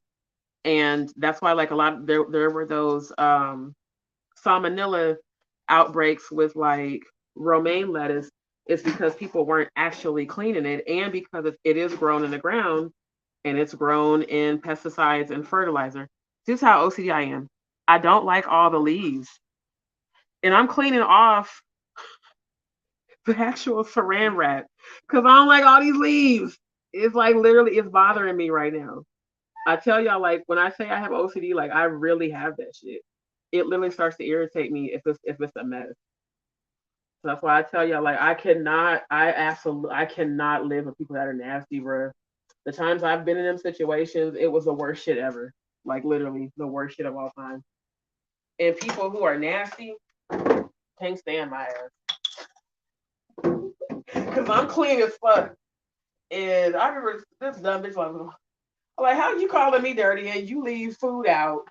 Speaker 1: And that's why, like, a lot of, there were those salmonella outbreaks with like romaine lettuce. It's because people weren't actually cleaning it, and because it is grown in the ground, and it's grown in pesticides and fertilizer. This is how OCD I am. I don't like all the leaves, and I'm cleaning off the actual saran wrap because I don't like all these leaves. It's like literally, it's bothering me right now. I tell y'all, like, when I say I have OCD, like, I really have that shit. It literally starts to irritate me if it's a mess. So that's why I tell y'all, like, I cannot live with people that are nasty, bro. The times I've been in them situations, it was the worst shit ever. Like, literally the worst shit of all time. And people who are nasty can't stand my ass. Because I'm clean as fuck. And I remember this dumb bitch like, how you calling me dirty and you leave food out?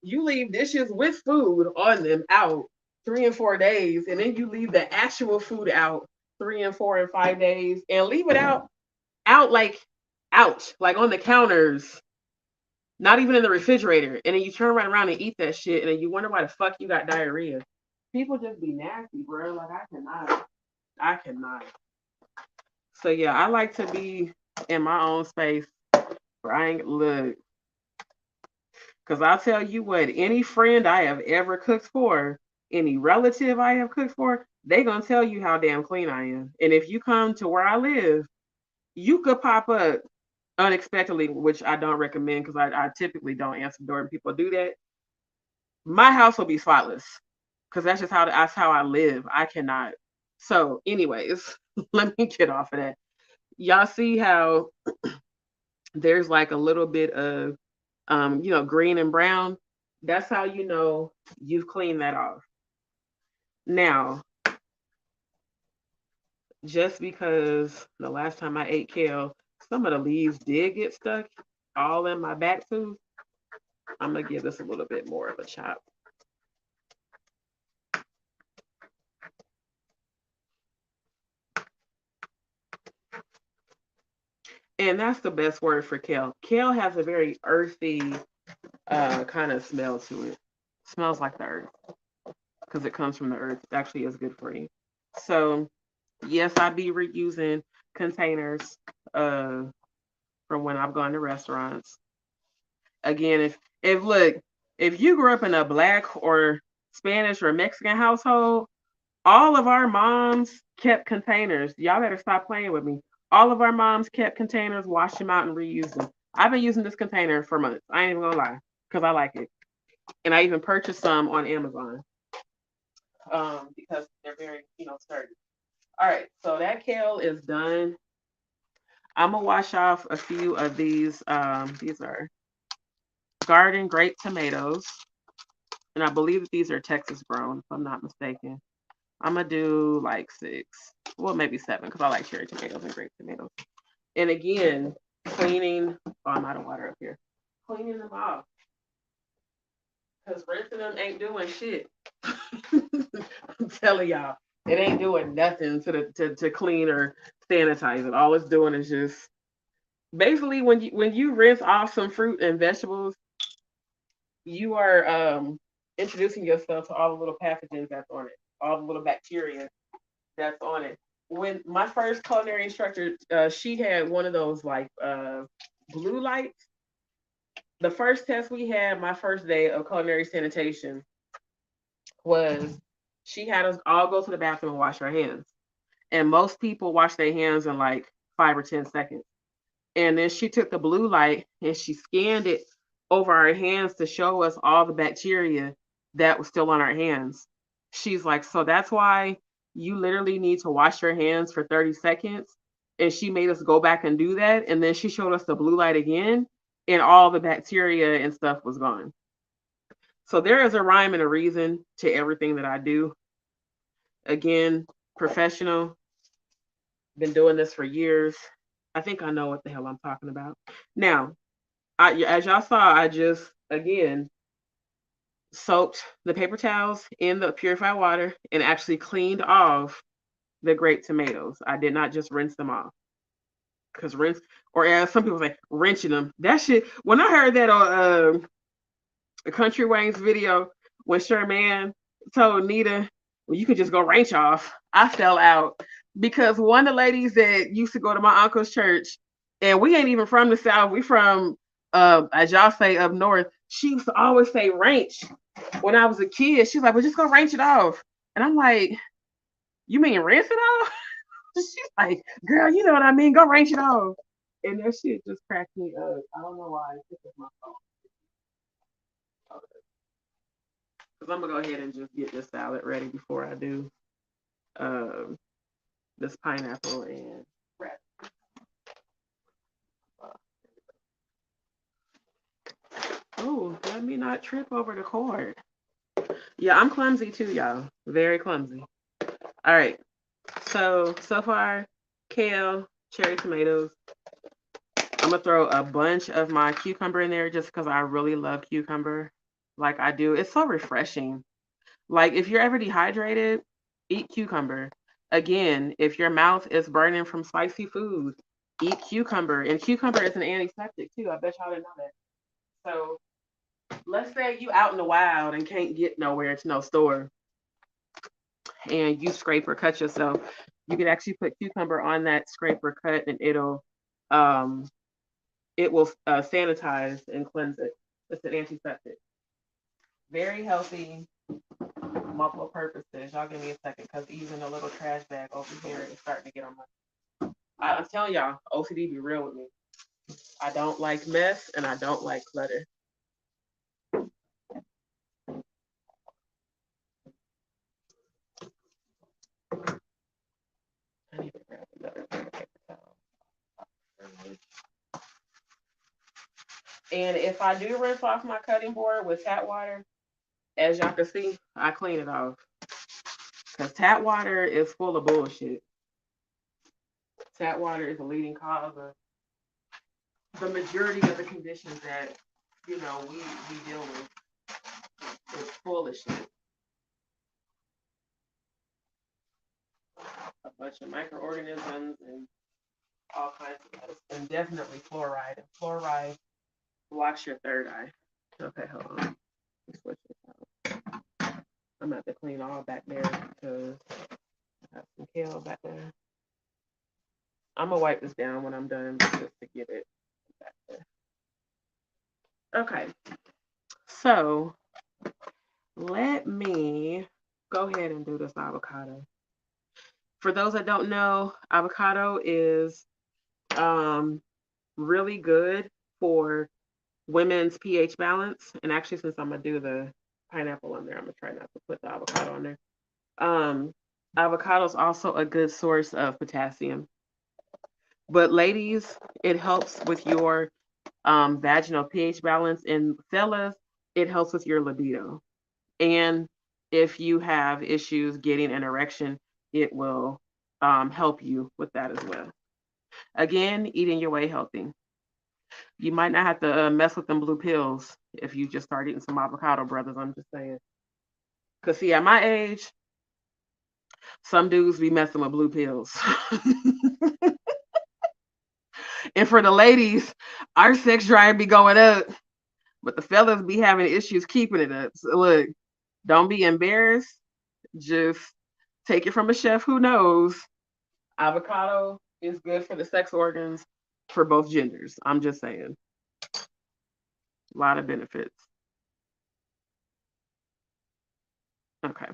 Speaker 1: You leave dishes with food on them out 3 and 4 days, and then you leave the actual food out 3 and 4 and 5 days, and leave it out like on the counters, not even in the refrigerator. And then you turn right around and eat that shit, and then you wonder why the fuck you got diarrhea. People just be nasty, bro. Like I cannot. So yeah, I like to be in my own space where I ain't look. Cause I'll tell you what, any friend I have ever cooked for, any relative I have cooked for, they gonna tell you how damn clean I am. And if you come to where I live, you could pop up unexpectedly, which I don't recommend because I typically don't answer the door when people do that. My house will be spotless because that's how I live. I cannot. So, anyways, let me get off of that. Y'all see how there's like a little bit of green and brown. That's how you know you've cleaned that off. Now, just because the last time I ate kale, some of the leaves did get stuck all in my back tooth, I'm gonna give this a little bit more of a chop. And that's the best word for kale. Kale has a very earthy kind of smell to it. Smells like the earth because it comes from the earth. It actually is good for you. So yes, I be reusing containers from when I've gone to restaurants. Again, if look, if you grew up in a black or Spanish or Mexican household, all of our moms kept containers. Y'all better stop playing with me. All of our moms kept containers, washed them out, and reused them. I've been using this container for months. I ain't even gonna lie, because I like it. And I even purchased some on Amazon because they're very, sturdy. All right, so that kale is done. I'm gonna wash off a few of these. These are garden grape tomatoes, and I believe that these are Texas grown, if I'm not mistaken. I'm gonna do like 6, well maybe 7, because I like cherry tomatoes and grape tomatoes. And again, cleaning. Oh, I'm out of water up here. Cleaning them off, because rinsing them ain't doing shit. I'm telling y'all, it ain't doing nothing to clean or sanitize it. All it's doing is just basically when you rinse off some fruit and vegetables, you are introducing yourself to all the little pathogens that's on it, all the little bacteria that's on it. When my first culinary instructor, she had one of those like blue lights. The first test we had, my first day of culinary sanitation, was she had us all go to the bathroom and wash our hands. And most people wash their hands in like 5 or 10 seconds. And then she took the blue light and she scanned it over our hands to show us all the bacteria that was still on our hands. She's like, so that's why you literally need to wash your hands for 30 seconds. And she made us go back and do that. And then she showed us the blue light again, and all the bacteria and stuff was gone. So there is a rhyme and a reason to everything that I do. Again, professional, been doing this for years. I think I know what the hell I'm talking about. Now, as y'all saw, I just again soaked the paper towels in the purified water and actually cleaned off the grape tomatoes. I did not just rinse them off, because rinse, or as some people say, wrenching them. That shit. When I heard that on Country Wayne's video, when Sherman told Nita, well, you could just go wrench off, I fell out because one of the ladies that used to go to my uncle's church, and we ain't even from the South, we from, as y'all say, up north. She used to always say wrench when I was a kid. She's like, well, just go wrench it off. And I'm like, you mean rinse it off? She's like, girl, you know what I mean? Go wrench it off. And that shit just cracked me up. I don't know why. This is my phone. Because I'm gonna go ahead and just get this salad ready before I do um, this pineapple and radish. Oh, Let me not trip over the cord. Yeah, I'm clumsy too, y'all. Very clumsy. All right. So far, kale, cherry tomatoes. I'm gonna throw a bunch of my cucumber in there just because I really love cucumber. Like I do. It's so refreshing. Like if you're ever dehydrated, eat cucumber. Again, if your mouth is burning from spicy food, eat cucumber. And cucumber is an antiseptic too. I bet y'all didn't know that. So let's say you out in the wild and can't get nowhere to no store and you scrape or cut yourself, you could actually put cucumber on that scrape or cut and um it will sanitize and cleanse it. It's an antiseptic. Very healthy, multiple purposes. Y'all give me a second because even a little trash bag over here is starting to get on my. I'm telling y'all, OCD be real with me. I don't like mess and I don't like clutter. I need to grab another paper towel. And if I do rinse off my cutting board with tap water, as y'all can see, I clean it off. Because tap water is full of bullshit. Tap water is a leading cause of the majority of the conditions that, we deal with. It's full of shit. A bunch of microorganisms and all kinds of things. And definitely fluoride. And fluoride blocks your third eye. Okay, hold on. Let's switch this out. I'm about to clean all back there because I have some kale back there. I'm gonna wipe this down when I'm done just to get it back there. Okay, so let me go ahead and do this avocado. For those that don't know, avocado is really good for women's pH balance. And actually, since I'm gonna do the pineapple on there, I'm gonna try not to put the avocado on there. Avocado is also a good source of potassium. But ladies, it helps with your vaginal pH balance, and fellas, it helps with your libido. And if you have issues getting an erection, it will help you with that as well. Again, eating your way healthy. You might not have to mess with them blue pills if you just start eating some avocado, brothers. I'm just saying. Because, see, at my age, some dudes be messing with blue pills. And for the ladies, our sex drive be going up, but the fellas be having issues keeping it up. So, look, don't be embarrassed. Just take it from a chef who knows. Avocado is good for the sex organs for both genders. I'm just saying. A lot of benefits. Okay.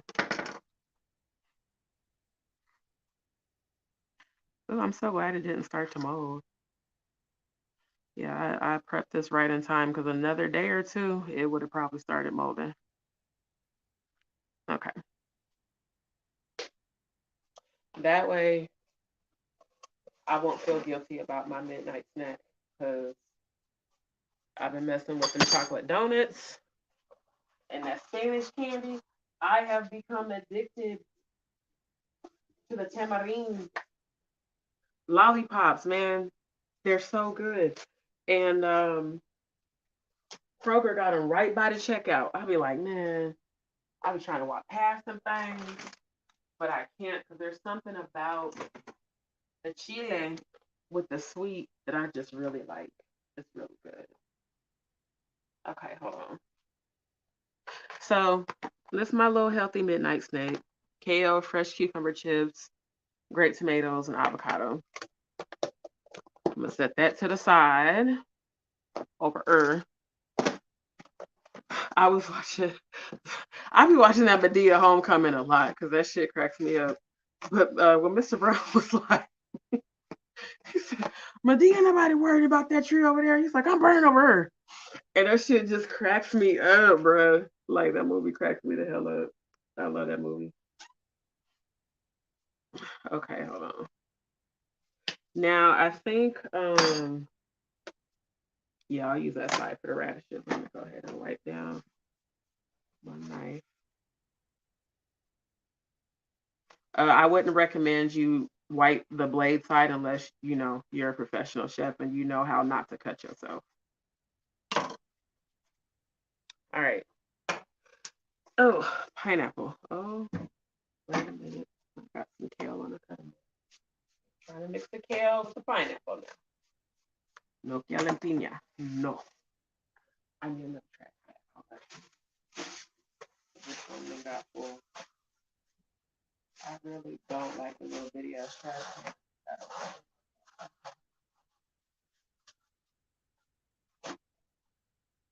Speaker 1: Oh, I'm so glad it didn't start to mold. Yeah, I prepped this right in time because another day or two, it would have probably started molding. Okay. That way, I won't feel guilty about my midnight snack because I've been messing with them chocolate donuts and that Spanish candy. I have become addicted to the tamarind lollipops, man. They're so good. And Kroger got them right by the checkout. I'll be like, man, I be trying to walk past some things, but I can't because there's something about the chile with the sweet that I just really like. It's really good. Okay, hold on. So this is my little healthy midnight snack. Kale, fresh cucumber chips, grape tomatoes, and avocado. I'm gonna set that to the side over. I was watching. I be watching that Medea Homecoming a lot because that shit cracks me up. But when Mr. Brown was like, he said, Medea, nobody worried about that tree over there. He's like, I'm burning over her. And that shit just cracks me up, bro. Like that movie cracks me the hell up. I love that movie. Okay, hold on. Now I think Yeah, I'll use that side for the radishes. I'm gonna go ahead and wipe down my knife. I wouldn't recommend you wipe the blade side unless you know you're a professional chef and you know how not to cut yourself. All right. Oh, pineapple. Oh, wait a minute. I got some kale on the cutting. Trying to mix the kale with the pineapple now. No kale and piña. No. I'm in the trash. This one got full. I really don't like the little video trash.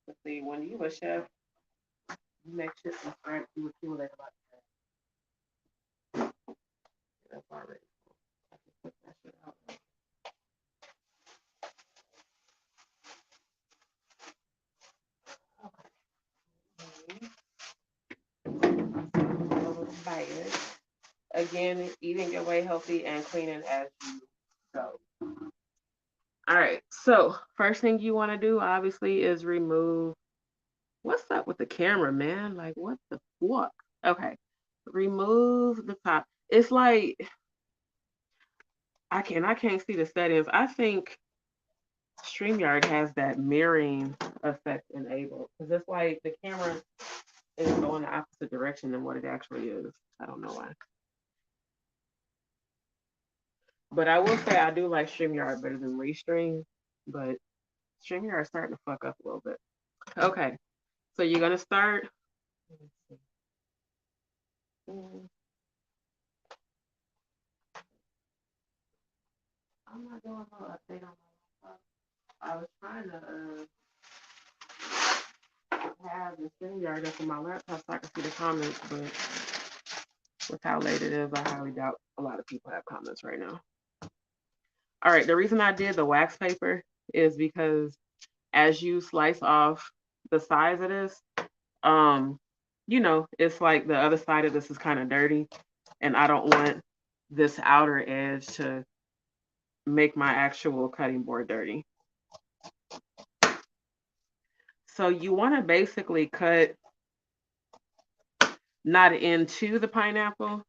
Speaker 1: Let's see, when you a chef, you make shit from scratch, you accumulate a lot of trash. That's already full. I can put that shit out. Okay. Again, eating your way healthy and cleaning as you go. All right. So first thing you want to do, obviously, is remove. What's up with the camera, man? Like, what the fuck? Okay. Remove the top. It's like I can't see the settings. I think StreamYard has that mirroring effect enabled because it's like the camera is going the opposite direction than what it actually is. I don't know why. But I will say I do like StreamYard better than Restream, but StreamYard is starting to fuck up a little bit. Okay, so you're gonna start. I'm not doing no update on my laptop. I was trying to have the StreamYard up on my laptop so I can see the comments, but with how late it is, I highly doubt a lot of people have comments right now. All right, the reason I did the wax paper is because as you slice off the sides of this, um, it's like the other side of this is kind of dirty, and I don't want this outer edge to make my actual cutting board dirty. So you want to basically cut not into the pineapple,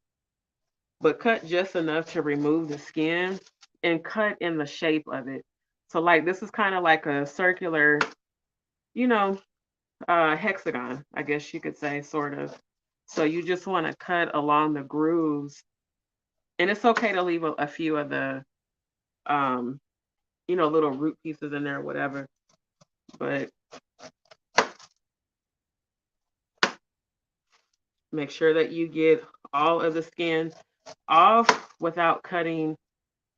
Speaker 1: but cut just enough to remove the skin and cut in the shape of it. So like this is kind of like a circular, you know, hexagon, I guess you could say, sort of. So you just want to cut along the grooves, and it's okay to leave a few of the, um, little root pieces in there, or whatever. But make sure that you get all of the skin off without cutting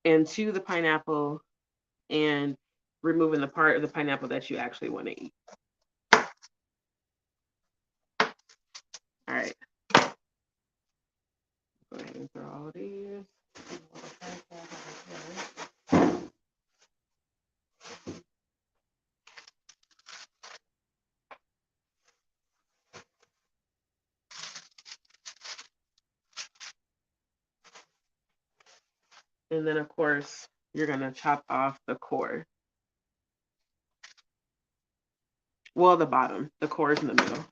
Speaker 1: into the pineapple and removing the part of the pineapple that you actually want to eat. All right. Go ahead and throw all these. And then, of course, you're going to chop off the core. Well, the bottom. The core is in the middle.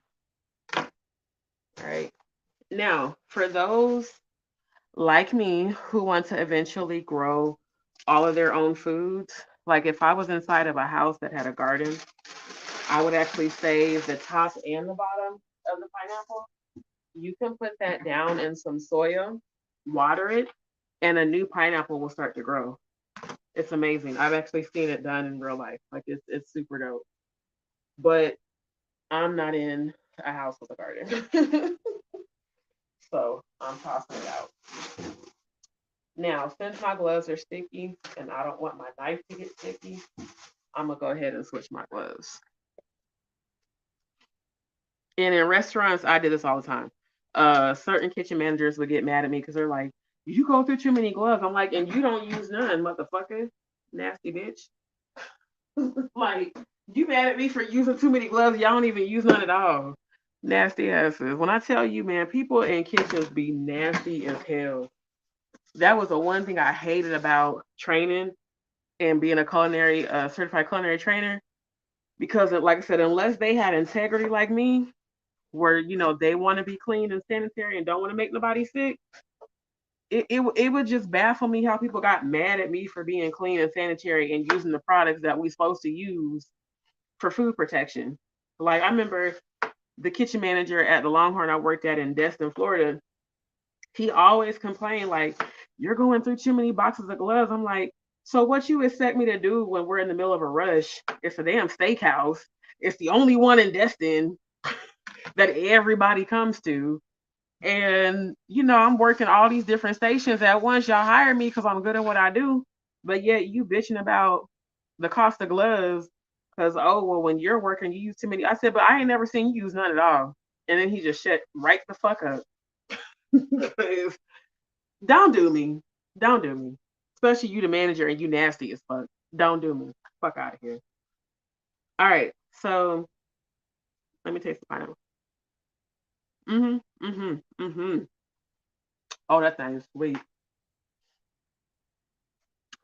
Speaker 1: All right. Now, for those like me who want to eventually grow all of their own foods, like if I was inside of a house that had a garden, I would actually save the top and the bottom of the pineapple. You can put that down in some soil, water it, and a new pineapple will start to grow. It's amazing. I've actually seen it done in real life. Like it's super dope. But I'm not in a house with a garden. So I'm tossing it out. Now, since my gloves are sticky and I don't want my knife to get sticky, I'm gonna go ahead and switch my gloves. And in restaurants, I did this all the time. Certain kitchen managers would get mad at me because they're like, "You go through too many gloves." I'm like, "And you don't use none, motherfucker, nasty bitch." Like, you mad at me for using too many gloves? Y'all don't even use none at all. Nasty asses. When I tell you, man, people in kitchens be nasty as hell. That was the one thing I hated about training and being a certified culinary trainer. because, like I said, unless they had integrity like me, where they want to be clean and sanitary and don't want to make nobody sick, it would just baffle me how people got mad at me for being clean and sanitary and using the products that we supposed to use for food protection. Like I remember the kitchen manager at the Longhorn I worked at in Destin, Florida. He always complained like, "You're going through too many boxes of gloves." I'm like, so what you expect me to do when we're in the middle of a rush? It's a damn steakhouse. It's the only one in Destin that everybody comes to. And, I'm working all these different stations at once. Y'all hire me because I'm good at what I do. But yet you bitching about the cost of gloves because, oh, well, when you're working, you use too many. I said, but I ain't never seen you use none at all. And then he just shut right the fuck up. Don't do me. Don't do me. Especially you, the manager, and you nasty as fuck. Don't do me. Fuck out of here. All right. So let me taste the pineapple. Mm-hmm. Mm-hmm. Mm-hmm. Oh, that thing is sweet.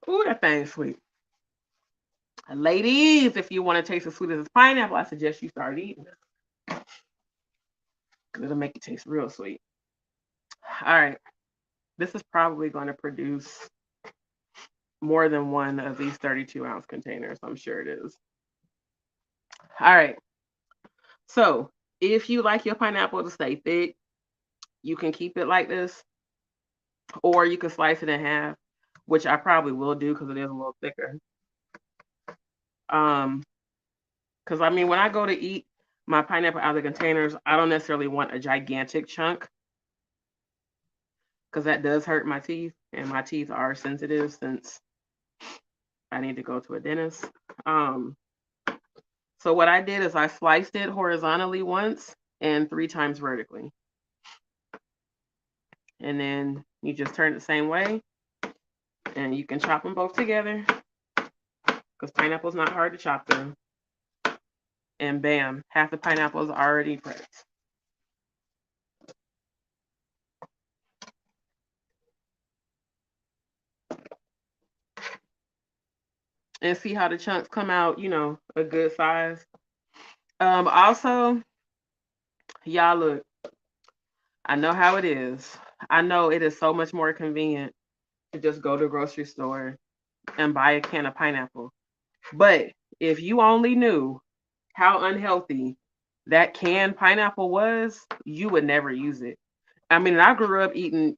Speaker 1: Ooh, that thing is sweet. Ladies, if you want to taste as sweet as this pineapple, I suggest you start eating it. It'll make it taste real sweet. All right. This is probably going to produce more than one of these 32-ounce containers. I'm sure it is. All right. So if you like your pineapple to stay thick, you can keep it like this, or you can slice it in half, which I probably will do because it is a little thicker. Because I mean, when I go to eat my pineapple out of the containers, I don't necessarily want a gigantic chunk because that does hurt my teeth, and my teeth are sensitive since I need to go to a dentist. Um, so what I did is I sliced it horizontally once and 3 times vertically. And then you just turn it the same way, and you can chop them both together because pineapple's not hard to chop through. And bam, half the pineapple is already prepped. And see how the chunks come out, a good size. Also, y'all look, I know how it is. I know it is so much more convenient to just go to the grocery store and buy a can of pineapple. But if you only knew how unhealthy that canned pineapple was, you would never use it. I mean, I grew up eating,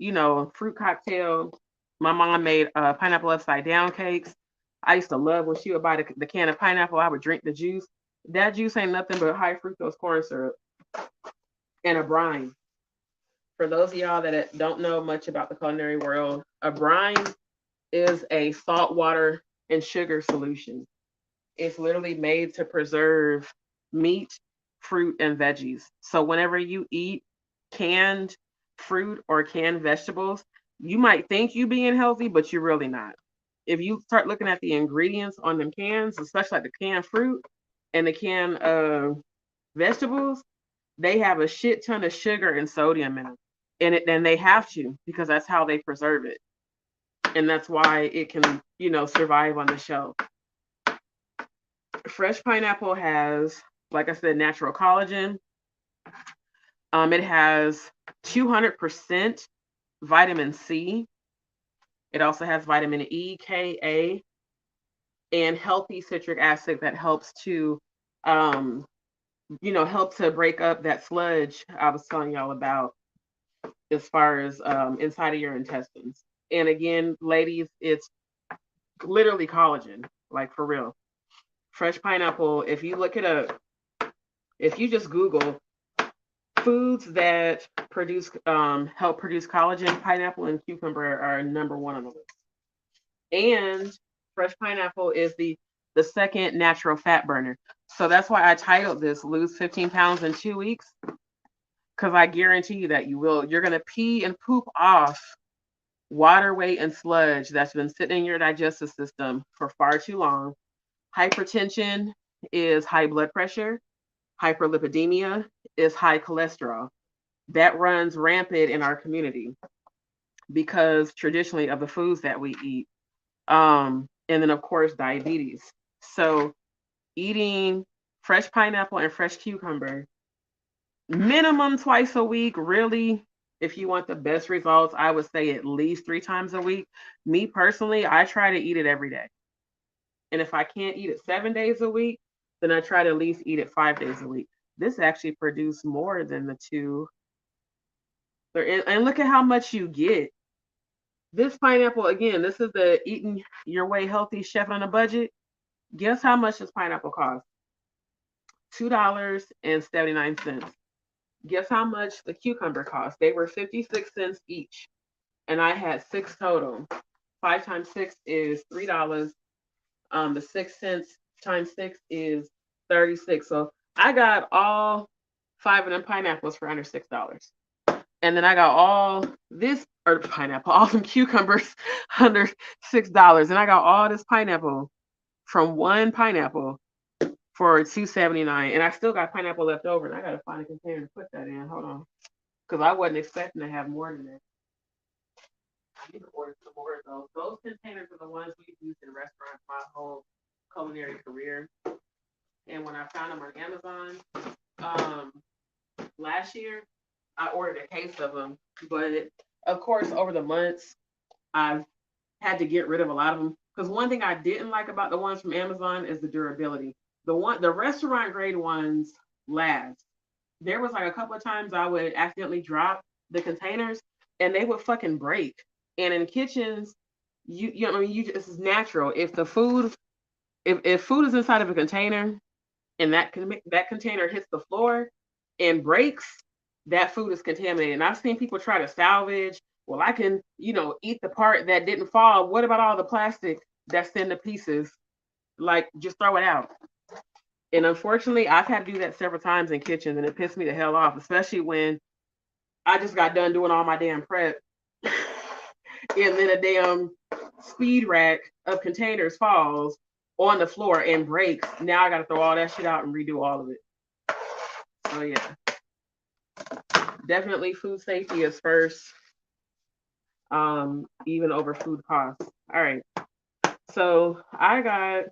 Speaker 1: fruit cocktail. My mom made pineapple upside down cakes. I used to love when she would buy the can of pineapple. I would drink the juice. That juice ain't nothing but high fructose corn syrup and a brine. For those of y'all that don't know much about the culinary world, a brine is a salt water and sugar solution. It's literally made to preserve meat, fruit, and veggies. So whenever you eat canned fruit or canned vegetables, you might think you being healthy, but you're really not. If you start looking at the ingredients on them cans, especially like the canned fruit and the canned vegetables, they have a shit ton of sugar and sodium in them. And they have to because that's how they preserve it. And that's why it can, survive on the shelf. Fresh pineapple has, like I said, natural collagen. It has 200% vitamin C. It also has vitamin E, K, A, and healthy citric acid that helps to, help to break up that sludge I was telling y'all about as far as inside of your intestines. And again, ladies, it's literally collagen, like for real. Fresh pineapple, if you look it up, if you just Google foods that help produce collagen, pineapple and cucumber are number one on the list. And fresh pineapple is the second natural fat burner. So that's why I titled this "Lose 15 Pounds in 2 weeks," because I guarantee you that you will. You're gonna pee and poop off water weight and sludge that's been sitting in your digestive system for far too long. Hypertension is high blood pressure. Hyperlipidemia is high cholesterol. That runs rampant in our community because traditionally of the foods that we eat. And then, of course, diabetes. So, eating fresh pineapple and fresh cucumber. Minimum twice a week, really. If you want the best results, I would say at least 3 times a week. Me personally, I try to eat it every day. And if I can't eat it 7 days a week, then I try to at least eat it 5 days a week. This actually produced more than the two. And look at how much you get. This pineapple, again, this is the eating your way healthy chef on a budget. Guess how much this pineapple costs? $2.79. Guess how much the cucumber cost? They were 56 cents each. And I had six total. 5 times 6 is $3. The 6 cents times 6 is 36. So I got all five of them pineapples for under $6. And then I got all this or pineapple, all some cucumbers under $6. And I got all this pineapple from one pineapple for $2.79. And I still got pineapple left over, and I gotta find a container to put that in. Hold on. Because I wasn't expecting to have more than that. I need to order some more of those. Those containers are the ones we've used in restaurants my whole culinary career. And when I found them on Amazon um, last year, I ordered a case of them. But of course, over the months, I've had to get rid of a lot of them. Because one thing I didn't like about the ones from Amazon is the durability. The restaurant grade ones last. There was like a couple of times I would accidentally drop the containers and they would fucking break. And in kitchens, you know, I mean, this is natural. If food is inside of a container and that container hits the floor and breaks, that food is contaminated. And I've seen people try to salvage. Well, I can, eat the part that didn't fall. What about all the plastic that's in the pieces? Like, just throw it out. And unfortunately, I've had to do that several times in kitchens, and it pissed me the hell off, especially when I just got done doing all my damn prep. And then a damn speed rack of containers falls on the floor and breaks. Now I got to throw all that shit out and redo all of it. So, yeah. Definitely food safety is first, even over food costs. All right. So I got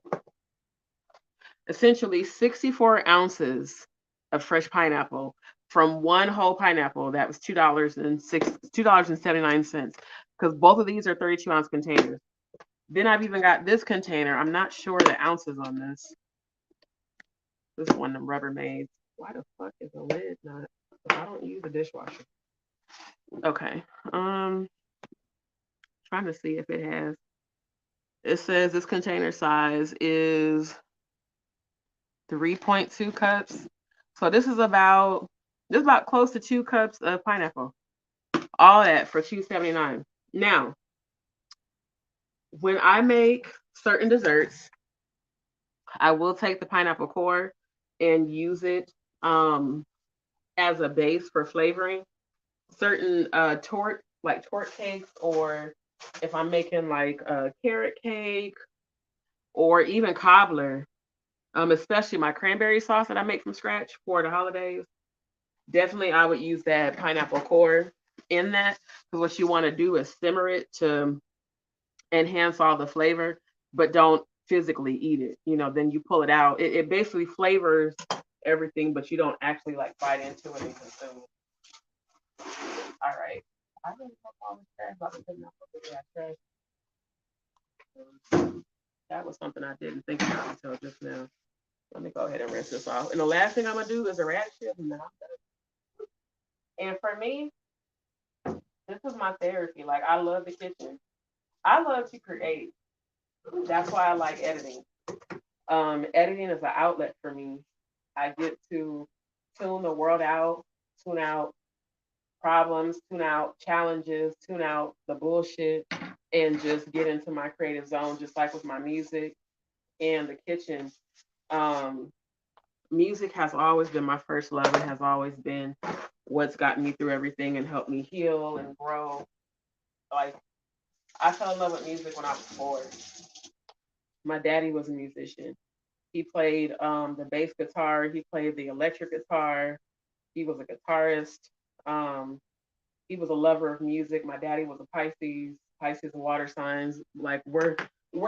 Speaker 1: essentially 64 ounces of fresh pineapple from one whole pineapple. That was $2.79, because both of these are 32-ounce containers. Then I've even got this container. I'm not sure the ounces on this. This one, the Rubbermaid. Why the fuck is the lid not? I don't use a dishwasher. Okay. Trying to see if it has. It says this container size is 3.2 cups. So this is about close to 2 cups of pineapple. All that for $2.79. Now, when I make certain desserts, I will take the pineapple core and use it as a base for flavoring. Certain torte cakes, or if I'm making like a carrot cake or even cobbler, especially my cranberry sauce that I make from scratch for the holidays, definitely I would use that pineapple core in that, because what you want to do is simmer it to enhance all the flavor, but don't physically eat it. Then you pull it out. It basically flavors everything, but you don't actually like bite into it and consume it. All right. I didn't know all this trash about the trash. That was something I didn't think about until just now. Let me go ahead and rinse this off. And the last thing I'm gonna do is a radishes, and then I'm done. And for me, this is my therapy. Like, I love the kitchen. I love to create. That's why I like editing. Editing is an outlet for me. I get to tune the world out, tune out problems, tune out challenges, tune out the bullshit, and just get into my creative zone, just like with my music and the kitchen. Um, Music has always been my first love and has always been what's gotten me through everything and helped me heal and grow. Like, I fell in love with music when I was 4. My daddy was a musician. He played the bass guitar. He played the electric guitar. He was a guitarist. Um, he was a lover of music. My daddy was a Pisces and water signs. Like, we're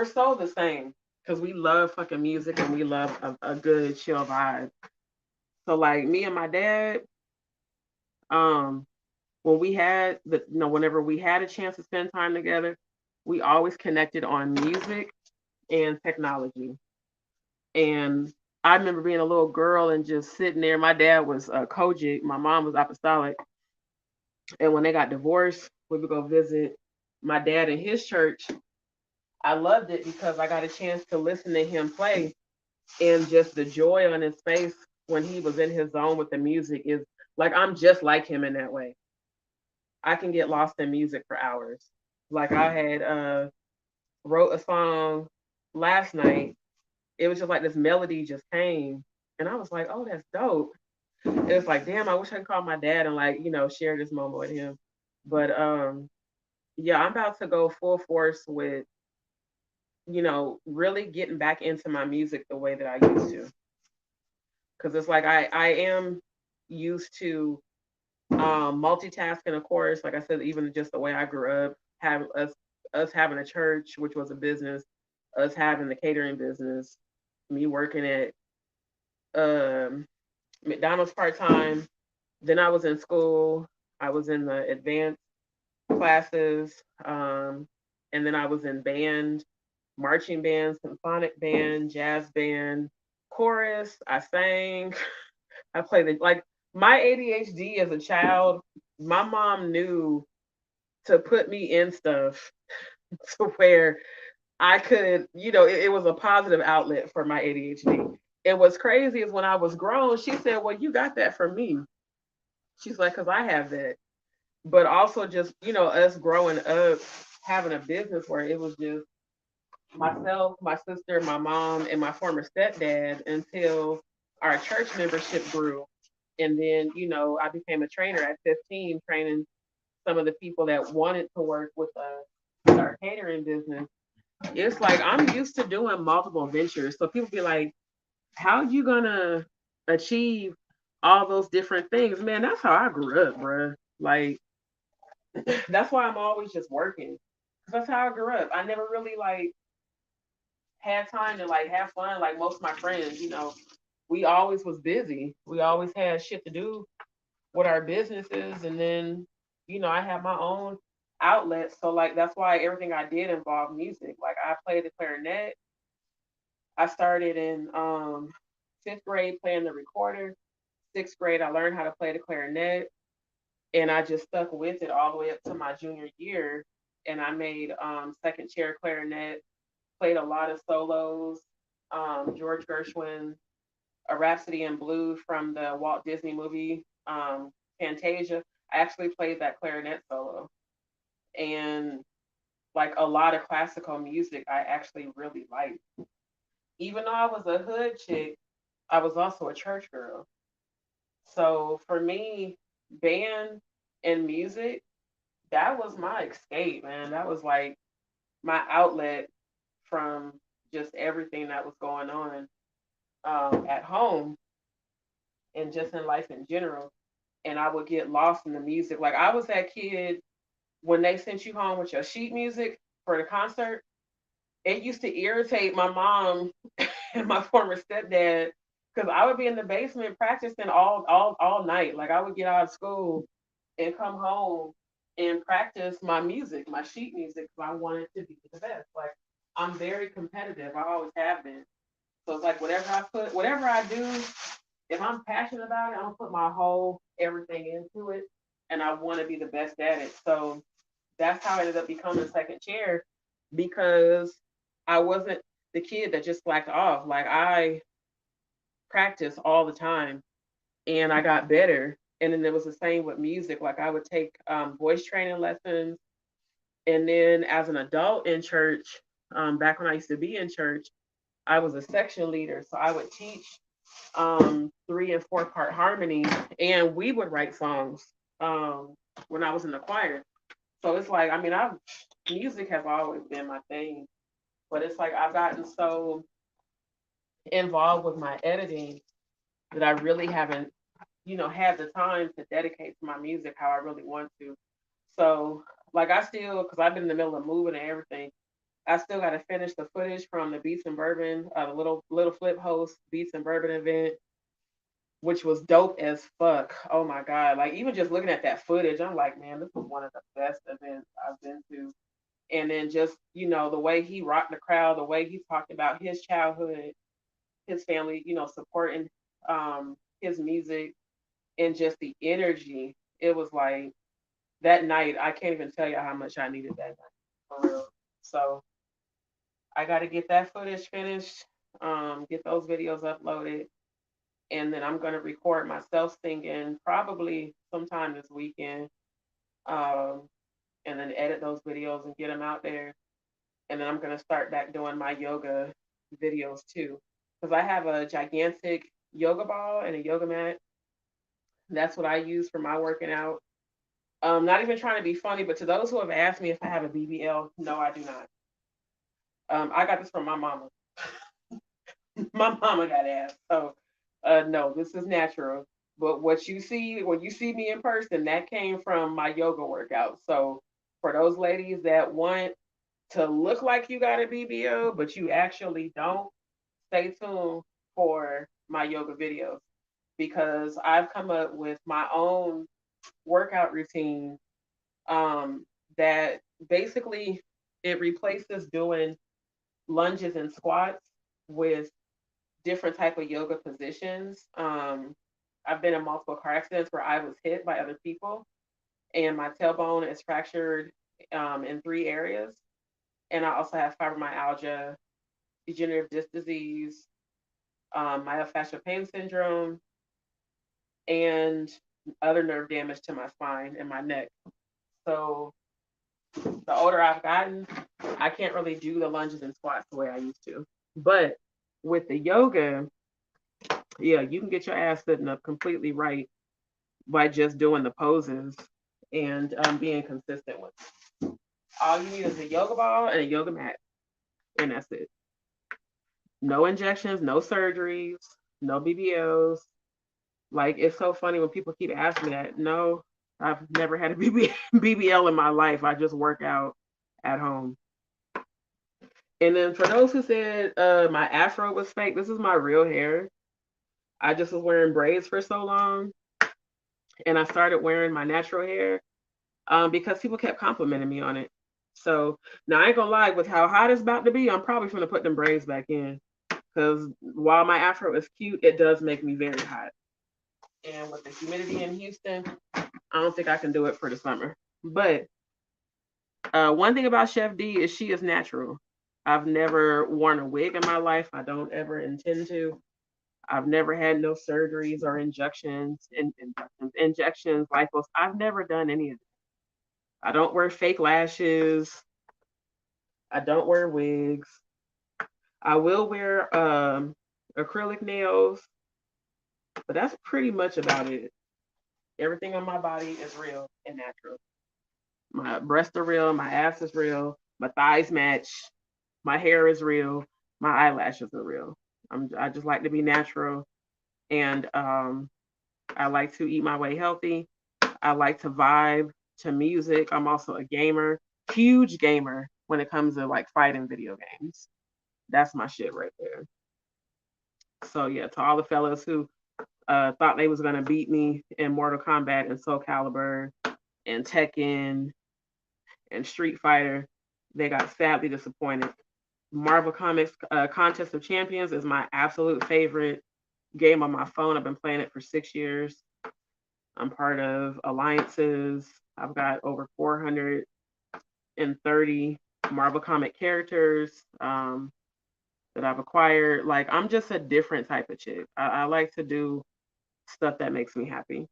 Speaker 1: so the same. because we love fucking music and we love a good chill vibe. So like me and my dad, um, when we had whenever we had a chance to spend time together, we always connected on music and technology. And I remember being a little girl and just sitting there. My dad was Kojic, my mom was apostolic, and when they got divorced, we would go visit my dad in his church. I loved it because I got a chance to listen to him play, and just the joy on his face when he was in his zone with the music is like I'm just like him in that way. I can get lost in music for hours. Like I had wrote a song last night. It was just like this melody just came, and I was like, "Oh, that's dope." It was like, "Damn, I wish I could call my dad and like share this moment with him." But yeah, I'm about to go full force with really getting back into my music the way that I used to, because it's like I am used to multitasking, of course. Like I said, even just the way I grew up, have us having a church, which was a business, us having the catering business, me working at um, McDonald's part time. Then I was in school. I was in the advanced classes, and then I was in band, marching band, symphonic band, jazz band, chorus. I sang. I played like my ADHD as a child. My mom knew to put me in stuff to where I could, it was a positive outlet for my ADHD. And what's crazy is when I was grown, she said, "Well, you got that from me." She's like, "Because I have that." But also just, us growing up, having a business where it was just myself, my sister, my mom, and my former stepdad until our church membership grew. And then, I became a trainer at 15, training some of the people that wanted to work with us with our catering business. It's like I'm used to doing multiple ventures. So people be like, "How you gonna achieve all those different things?" Man, that's how I grew up, bruh. Like that's why I'm always just working. 'Cause that's how I grew up. I never really like had time to like have fun like most of my friends. We always was busy. We always had shit to do with our businesses, and then I have my own outlet. So like that's why everything I did involved music. Like I played the clarinet. I started in fifth grade playing the recorder. Sixth grade, I learned how to play the clarinet, and I just stuck with it all the way up to my junior year. And I made second chair clarinet, played a lot of solos, George Gershwin, A Rhapsody in Blue from the Walt Disney movie Fantasia. I actually played that clarinet solo. And like a lot of classical music, I actually really liked. Even though I was a hood chick, I was also a church girl. So for me, band and music, that was my escape, man. That was like my outlet from just everything that was going on at home and just in life in general. And I would get lost in the music. Like I was that kid when they sent you home with your sheet music for the concert. It used to irritate my mom and my former stepdad because I would be in the basement practicing all night. Like I would get out of school and come home and practice my music, my sheet music, because I wanted to be the best. Like I'm very competitive. I always have been. So it's like whatever I do, if I'm passionate about it, I'm gonna put my whole everything into it, and I want to be the best at it. So that's how I ended up becoming second chair because I wasn't the kid that just slacked off. Like I practiced all the time, and I got better. And then it was the same with music. Like I would take voice training lessons, and then as an adult in church, back when I used to be in church, I was a section leader, so I would teach 3 and 4 part harmony, and we would write songs when I was in the choir. So it's like, I mean, I music has always been my thing, but it's like I've gotten so involved with my editing that I really haven't, had the time to dedicate to my music how I really want to. So, like, I still, because I've been in the middle of moving and everything, I still got to finish the footage from the Beats and Bourbon, the little flip host Beats and Bourbon event, which was dope as fuck. Oh my god! Like even just looking at that footage, I'm like, man, this was one of the best events I've been to. And then just the way he rocked the crowd, the way he talked about his childhood, his family, supporting his music, and just the energy. It was like that night. I can't even tell you how much I needed that night for real. So I got to get that footage finished, get those videos uploaded, and then I'm going to record myself singing probably sometime this weekend, um, and then edit those videos and get them out there. And then I'm going to start back doing my yoga videos too, because I have a gigantic yoga ball and a yoga mat. That's what I use for my working out. Not even trying to be funny, but to those who have asked me if I have a BBL, no, I do not. I got this from my mama. My mama got asked. So, no, this is natural. But what you see when you see me in person, that came from my yoga workout. So, for those ladies that want to look like you got a BBL, but you actually don't, stay tuned for my yoga videos because I've come up with my own workout routine, um, that basically it replaces doing lunges and squats with different type of yoga positions. I've been in multiple car accidents where I was hit by other people, and my tailbone is fractured in 3 areas. And I also have fibromyalgia, degenerative disc disease, myofascial pain syndrome, and other nerve damage to my spine and my neck. So the older I've gotten, I can't really do the lunges and squats the way I used to. But with the yoga, yeah, you can get your ass sitting up completely right by just doing the poses and being consistent with it. All you need is a yoga ball and a yoga mat, and that's it. No injections, no surgeries, no BBLs. Like it's so funny when people keep asking me that. No, I've never had a BBL in my life. I just work out at home. And then for those who said my afro was fake, this is my real hair. I just was wearing braids for so long, and I started wearing my natural hair because people kept complimenting me on it. So now I ain't gonna lie, with how hot it's about to be, I'm probably gonna put them braids back in because while my afro is cute, it does make me very hot. And with the humidity in Houston, I don't think I can do it for the summer. But one thing about Chef D is she is natural. I've never worn a wig in my life. I don't ever intend to. I've never had no surgeries or injections, lipos. I've never done any of that. I don't wear fake lashes. I don't wear wigs. I will wear acrylic nails, but that's pretty much about it. Everything on my body is real and natural. My breasts are real, my ass is real, my thighs match, my hair is real, my eyelashes are real. I just like to be natural, and I like to eat my way healthy. I like to vibe to music. I'm also a gamer, huge gamer when it comes to like fighting video games. That's my shit right there. So yeah, to all the fellas who thought they was gonna beat me in Mortal Kombat and Soul Calibur and Tekken and Street Fighter, they got sadly disappointed. Marvel Comics Contest of Champions is my absolute favorite game on my phone. I've been playing it for 6 years. I'm part of alliances. I've got over 430 Marvel comic characters that I've acquired. Like, I'm just a different type of chick. I like to do stuff that makes me happy.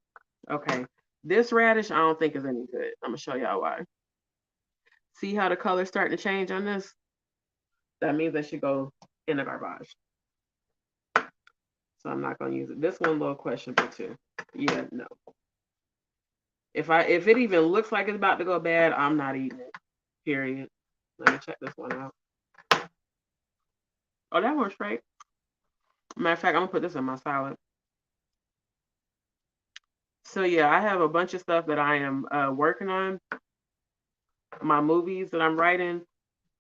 Speaker 1: Okay. This radish, I don't think is any good. I'm going to show y'all why. See how the color's starting to change on this? That means I should go in the garbage. So I'm not going to use it. This one little questionable too. Yeah, no. If it even looks like it's about to go bad, I'm not eating it. Period. Let me check this one out. Oh, that one's straight. Matter of fact, I'm gonna put this in my salad. So yeah, I have a bunch of stuff that I am working on. My movies that I'm writing.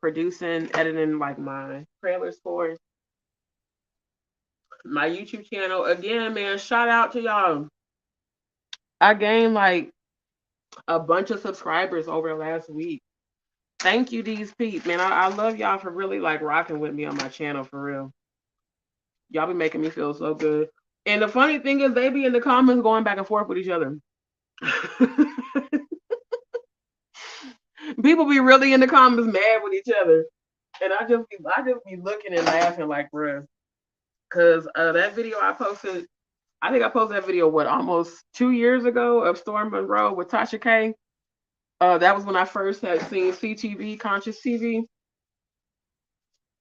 Speaker 1: producing, editing like my trailers for my YouTube channel. Again, man, shout out to y'all. I gained like a bunch of subscribers over the last week. Thank you, these peeps, man. I love y'all for really like rocking with me on my channel for real. Y'all be making me feel so good. And the funny thing is, they be in the comments going back and forth with each other. People be really in the comments mad with each other, and I just be looking and laughing like, bruh, because that video I posted, I think I posted that video almost 2 years ago of Storm Monroe with Tasha K. That was when I first had seen CTV, Conscious TV.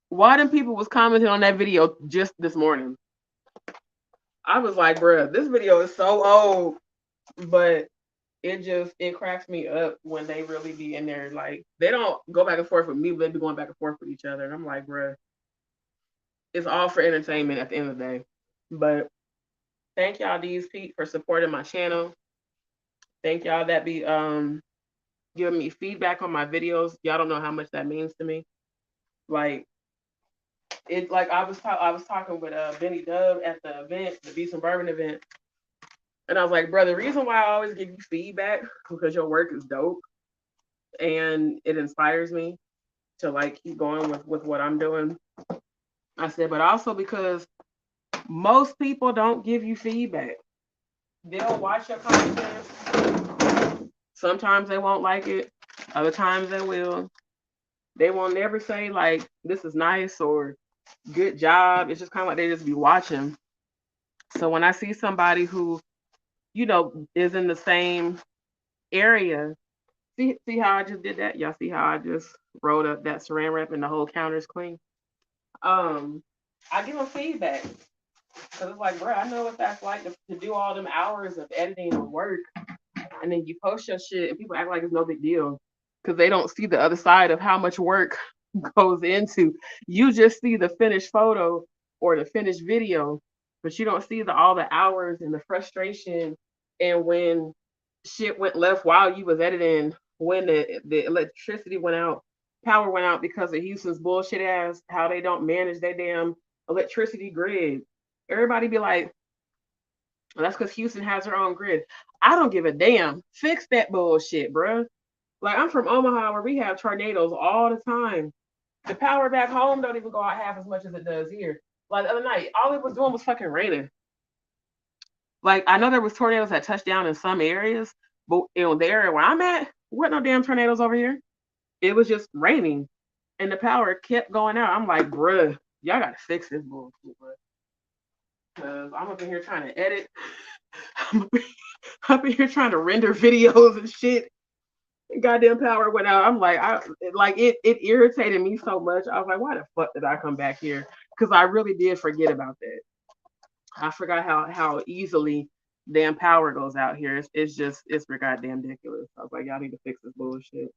Speaker 1: Why them people was commenting on that video just this morning? I was like, bruh, this video is so old, but it cracks me up when they really be in there. Like, they don't go back and forth with me, but they be going back and forth with each other. And I'm like, bruh, it's all for entertainment at the end of the day. But thank y'all, these Pete, for supporting my channel. Thank y'all that be giving me feedback on my videos. Y'all don't know how much that means to me. Like, it's like I was talking with Benny Dub at the event, the Beats and Bourbon event. And I was like, brother, the reason why I always give you feedback because your work is dope and it inspires me to like keep going with what I'm doing. I said, but also because most people don't give you feedback. They'll watch your content. Sometimes they won't like it. Other times they will. They won't never say like this is nice or good job. It's just kind of like they just be watching. So when I see somebody who, is in the same area, see how I just did that? Y'all see how I just rolled up that saran wrap and the whole counter is clean? I give them feedback. Cause it's like, bro, I know what that's like to do all them hours of editing and work, and then you post your shit, and people act like it's no big deal, cause they don't see the other side of how much work goes into. You just see the finished photo or the finished video, but you don't see all the hours and the frustration, and when shit went left while you was editing, when the electricity went out, power went out because of Houston's bullshit ass, how they don't manage their damn electricity grid. Everybody be like, well, that's because Houston has her own grid. I don't give a damn. Fix that bullshit, bruh. Like, I'm from Omaha where we have tornadoes all the time. The power back home don't even go out half as much as it does here. Like the other night, all it was doing was fucking raining. Like, I know there was tornadoes that touched down in some areas, but in the area where I'm at, what no damn tornadoes over here. It was just raining, and the power kept going out. I'm like, bruh, y'all gotta fix this bullshit, bruh. Cause I'm up in here trying to edit. I'm up in here trying to render videos and shit. Goddamn power went out. I'm like, it irritated me so much. I was like, why the fuck did I come back here? Because I really did forget about that. I forgot how easily damn power goes out here. It's for goddamn ridiculous. I was like, y'all need to fix this bullshit.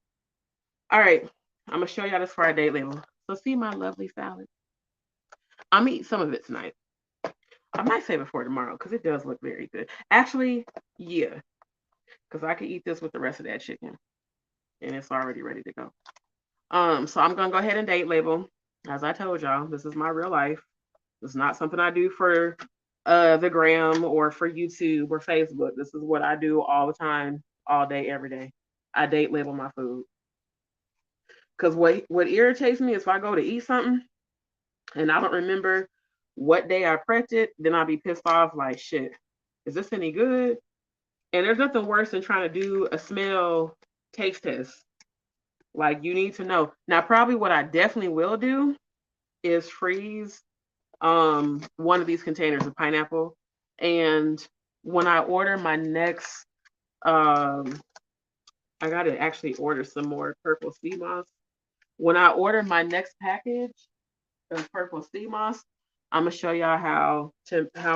Speaker 1: All right, I'm gonna show y'all this for our date label. So see my lovely salad. I'm gonna eat some of it tonight. I might save it for tomorrow because it does look very good. Actually, yeah, because I could eat this with the rest of that chicken, and it's already ready to go. So I'm gonna go ahead and date label. As I told y'all, this is my real life. It's not something I do for the gram or for YouTube or Facebook. This is what I do all the time, all day, every day. I date label my food. Because what irritates me is if I go to eat something and I don't remember what day I prepped it, then I'll be pissed off like, shit, is this any good? And there's nothing worse than trying to do a smell taste test. Like, you need to know. Now, probably what I definitely will do is freeze one of these containers of pineapple. And when I order my next, I gotta actually order some more purple sea moss. When I order my next package of purple sea moss, I'm gonna show y'all how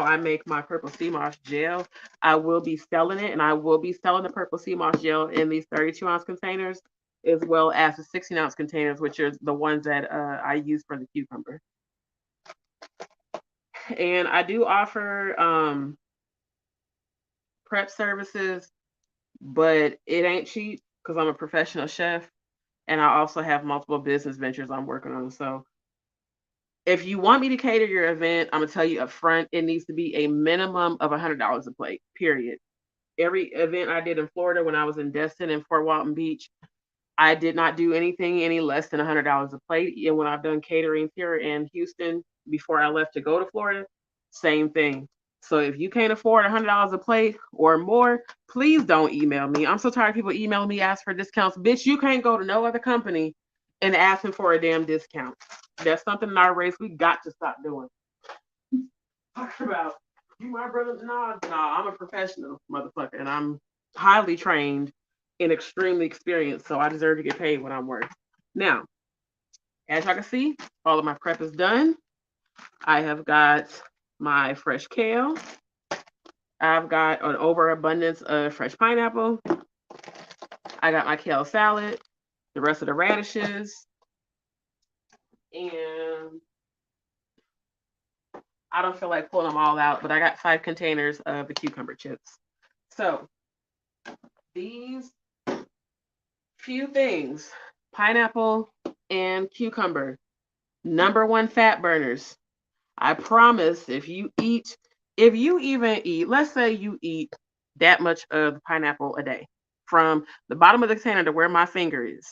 Speaker 1: I make my purple sea moss gel. I will be selling it, and I will be selling the purple sea moss gel in these 32-ounce containers, as well as the 16-ounce containers, which are the ones that I use for the cucumber. And I do offer prep services, but it ain't cheap because I'm a professional chef. And I also have multiple business ventures I'm working on. So if you want me to cater your event, I'm gonna tell you up front, it needs to be a minimum of $100 a plate, period. Every event I did in Florida when I was in Destin and Fort Walton Beach, I did not do anything any less than $100 a plate. And when I've done catering here in Houston before I left to go to Florida, same thing. So if you can't afford $100 a plate or more, please don't email me. I'm so tired of people emailing me, ask for discounts. Bitch, you can't go to no other company and asking for a damn discount. That's something in our race we got to stop doing. Talk about you, my brother. Nah, I'm a professional motherfucker, and I'm highly trained and extremely experienced, so I deserve to get paid what I'm worth. Now, as y'all can see, all of my prep is done. I have got my fresh kale. I've got an overabundance of fresh pineapple. I got my kale salad, the rest of the radishes, and I don't feel like pulling them all out, but I got 5 containers of the cucumber chips. So these few things, pineapple and cucumber, number one fat burners. I promise if you even eat, let's say you eat that much of pineapple a day from the bottom of the container to where my finger is.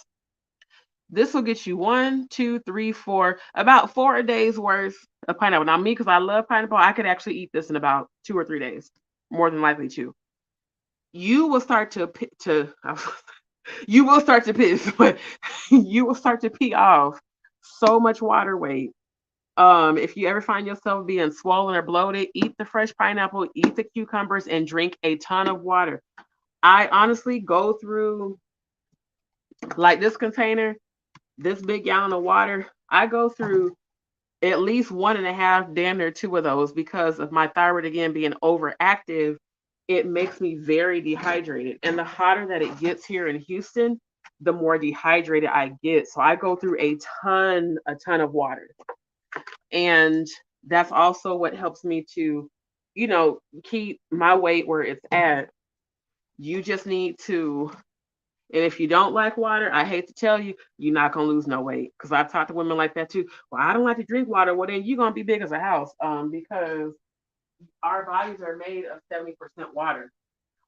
Speaker 1: This will get you 1, 2, 3, 4, about 4 days worth of pineapple. Now, me, because I love pineapple, I could actually eat this in about 2 or 3 days, more than likely two. You will start to you will start to piss, but you will start to pee off so much water weight. If you ever find yourself being swollen or bloated, eat the fresh pineapple, eat the cucumbers, and drink a ton of water. I honestly go through like this container, this big gallon of water. I go through at least 1.5, damn near two of those because of my thyroid again being overactive. It makes me very dehydrated. And the hotter that it gets here in Houston, the more dehydrated I get. So I go through a ton of water. And that's also what helps me to, keep my weight where it's at. You just need to, and if you don't like water, I hate to tell you, you're not gonna lose no weight. Because I've talked to women like that too. Well, I don't like to drink water. Well, then you're gonna be big as a house. Because our bodies are made of 70% water,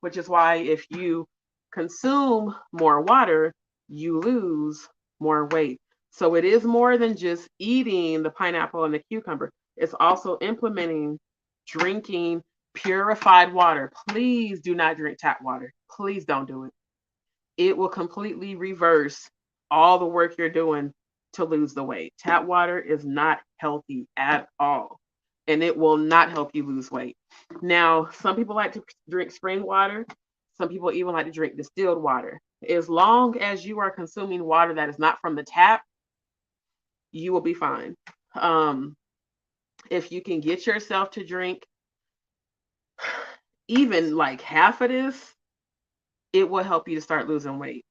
Speaker 1: which is why if you consume more water, you lose more weight. So it is more than just eating the pineapple and the cucumber. It's also implementing drinking purified water. Please do not drink tap water. Please don't do it. It will completely reverse all the work you're doing to lose the weight. Tap water is not healthy at all, and it will not help you lose weight. Now, some people like to drink spring water. Some people even like to drink distilled water. As long as you are consuming water that is not from the tap, you will be fine. Um, if you can get yourself to drink even like half of this, it will help you to start losing weight.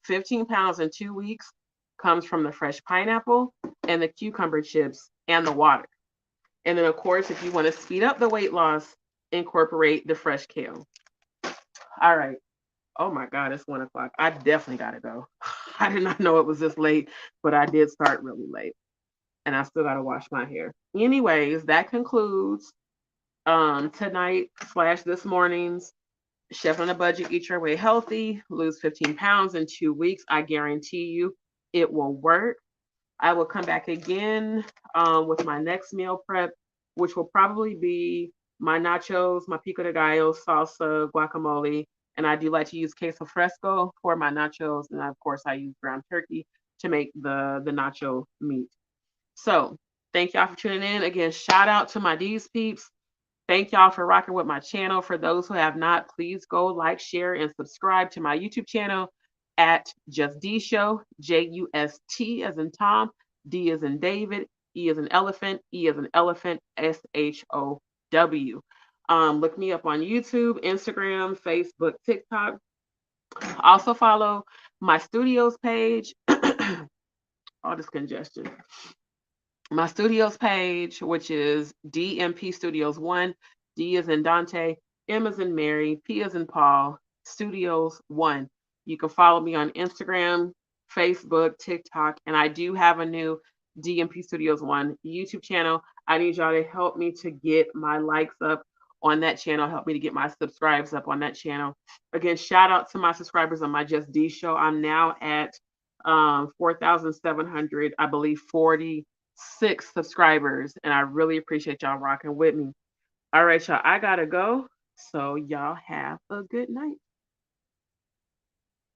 Speaker 1: 15 pounds in 2 weeks comes from the fresh pineapple and the cucumber chips and the water. And then, of course, if you want to speed up the weight loss, incorporate the fresh kale. All right. Oh my God, it's 1 o'clock. I definitely got to go. I did not know it was this late, but I did start really late. And I still got to wash my hair. Anyways, that concludes tonight / this morning's Chef on a Budget, Eat Your Way Healthy, lose 15 pounds in 2 weeks. I guarantee you it will work. I will come back again with my next meal prep, which will probably be my nachos, my pico de gallo, salsa, guacamole, and I do like to use queso fresco for my nachos, and of course I use ground turkey to make the nacho meat. So thank y'all for tuning in. Again, shout out to my D's peeps. Thank y'all for rocking with my channel. For those who have not, please go like, share, and subscribe to my YouTube channel at Just D Show, JUST as in Tom, D as in David, E as in elephant, E as in elephant, SHOW. Look me up on YouTube, Instagram, Facebook, TikTok. Also follow my studios page. All this congestion. My studios page, which is DMP Studios 1, D as in Dante, M as in Mary, P as in Paul, Studios 1. You can follow me on Instagram, Facebook, TikTok, and I do have a new DMP Studios One YouTube channel. I need y'all to help me to get my likes up on that channel, help me to get my subscribes up on that channel. Again, shout out to my subscribers on my Just D show. I'm now at 4,700, I believe, 46 subscribers, and I really appreciate y'all rocking with me. All right, y'all, I gotta go. So y'all have a good night.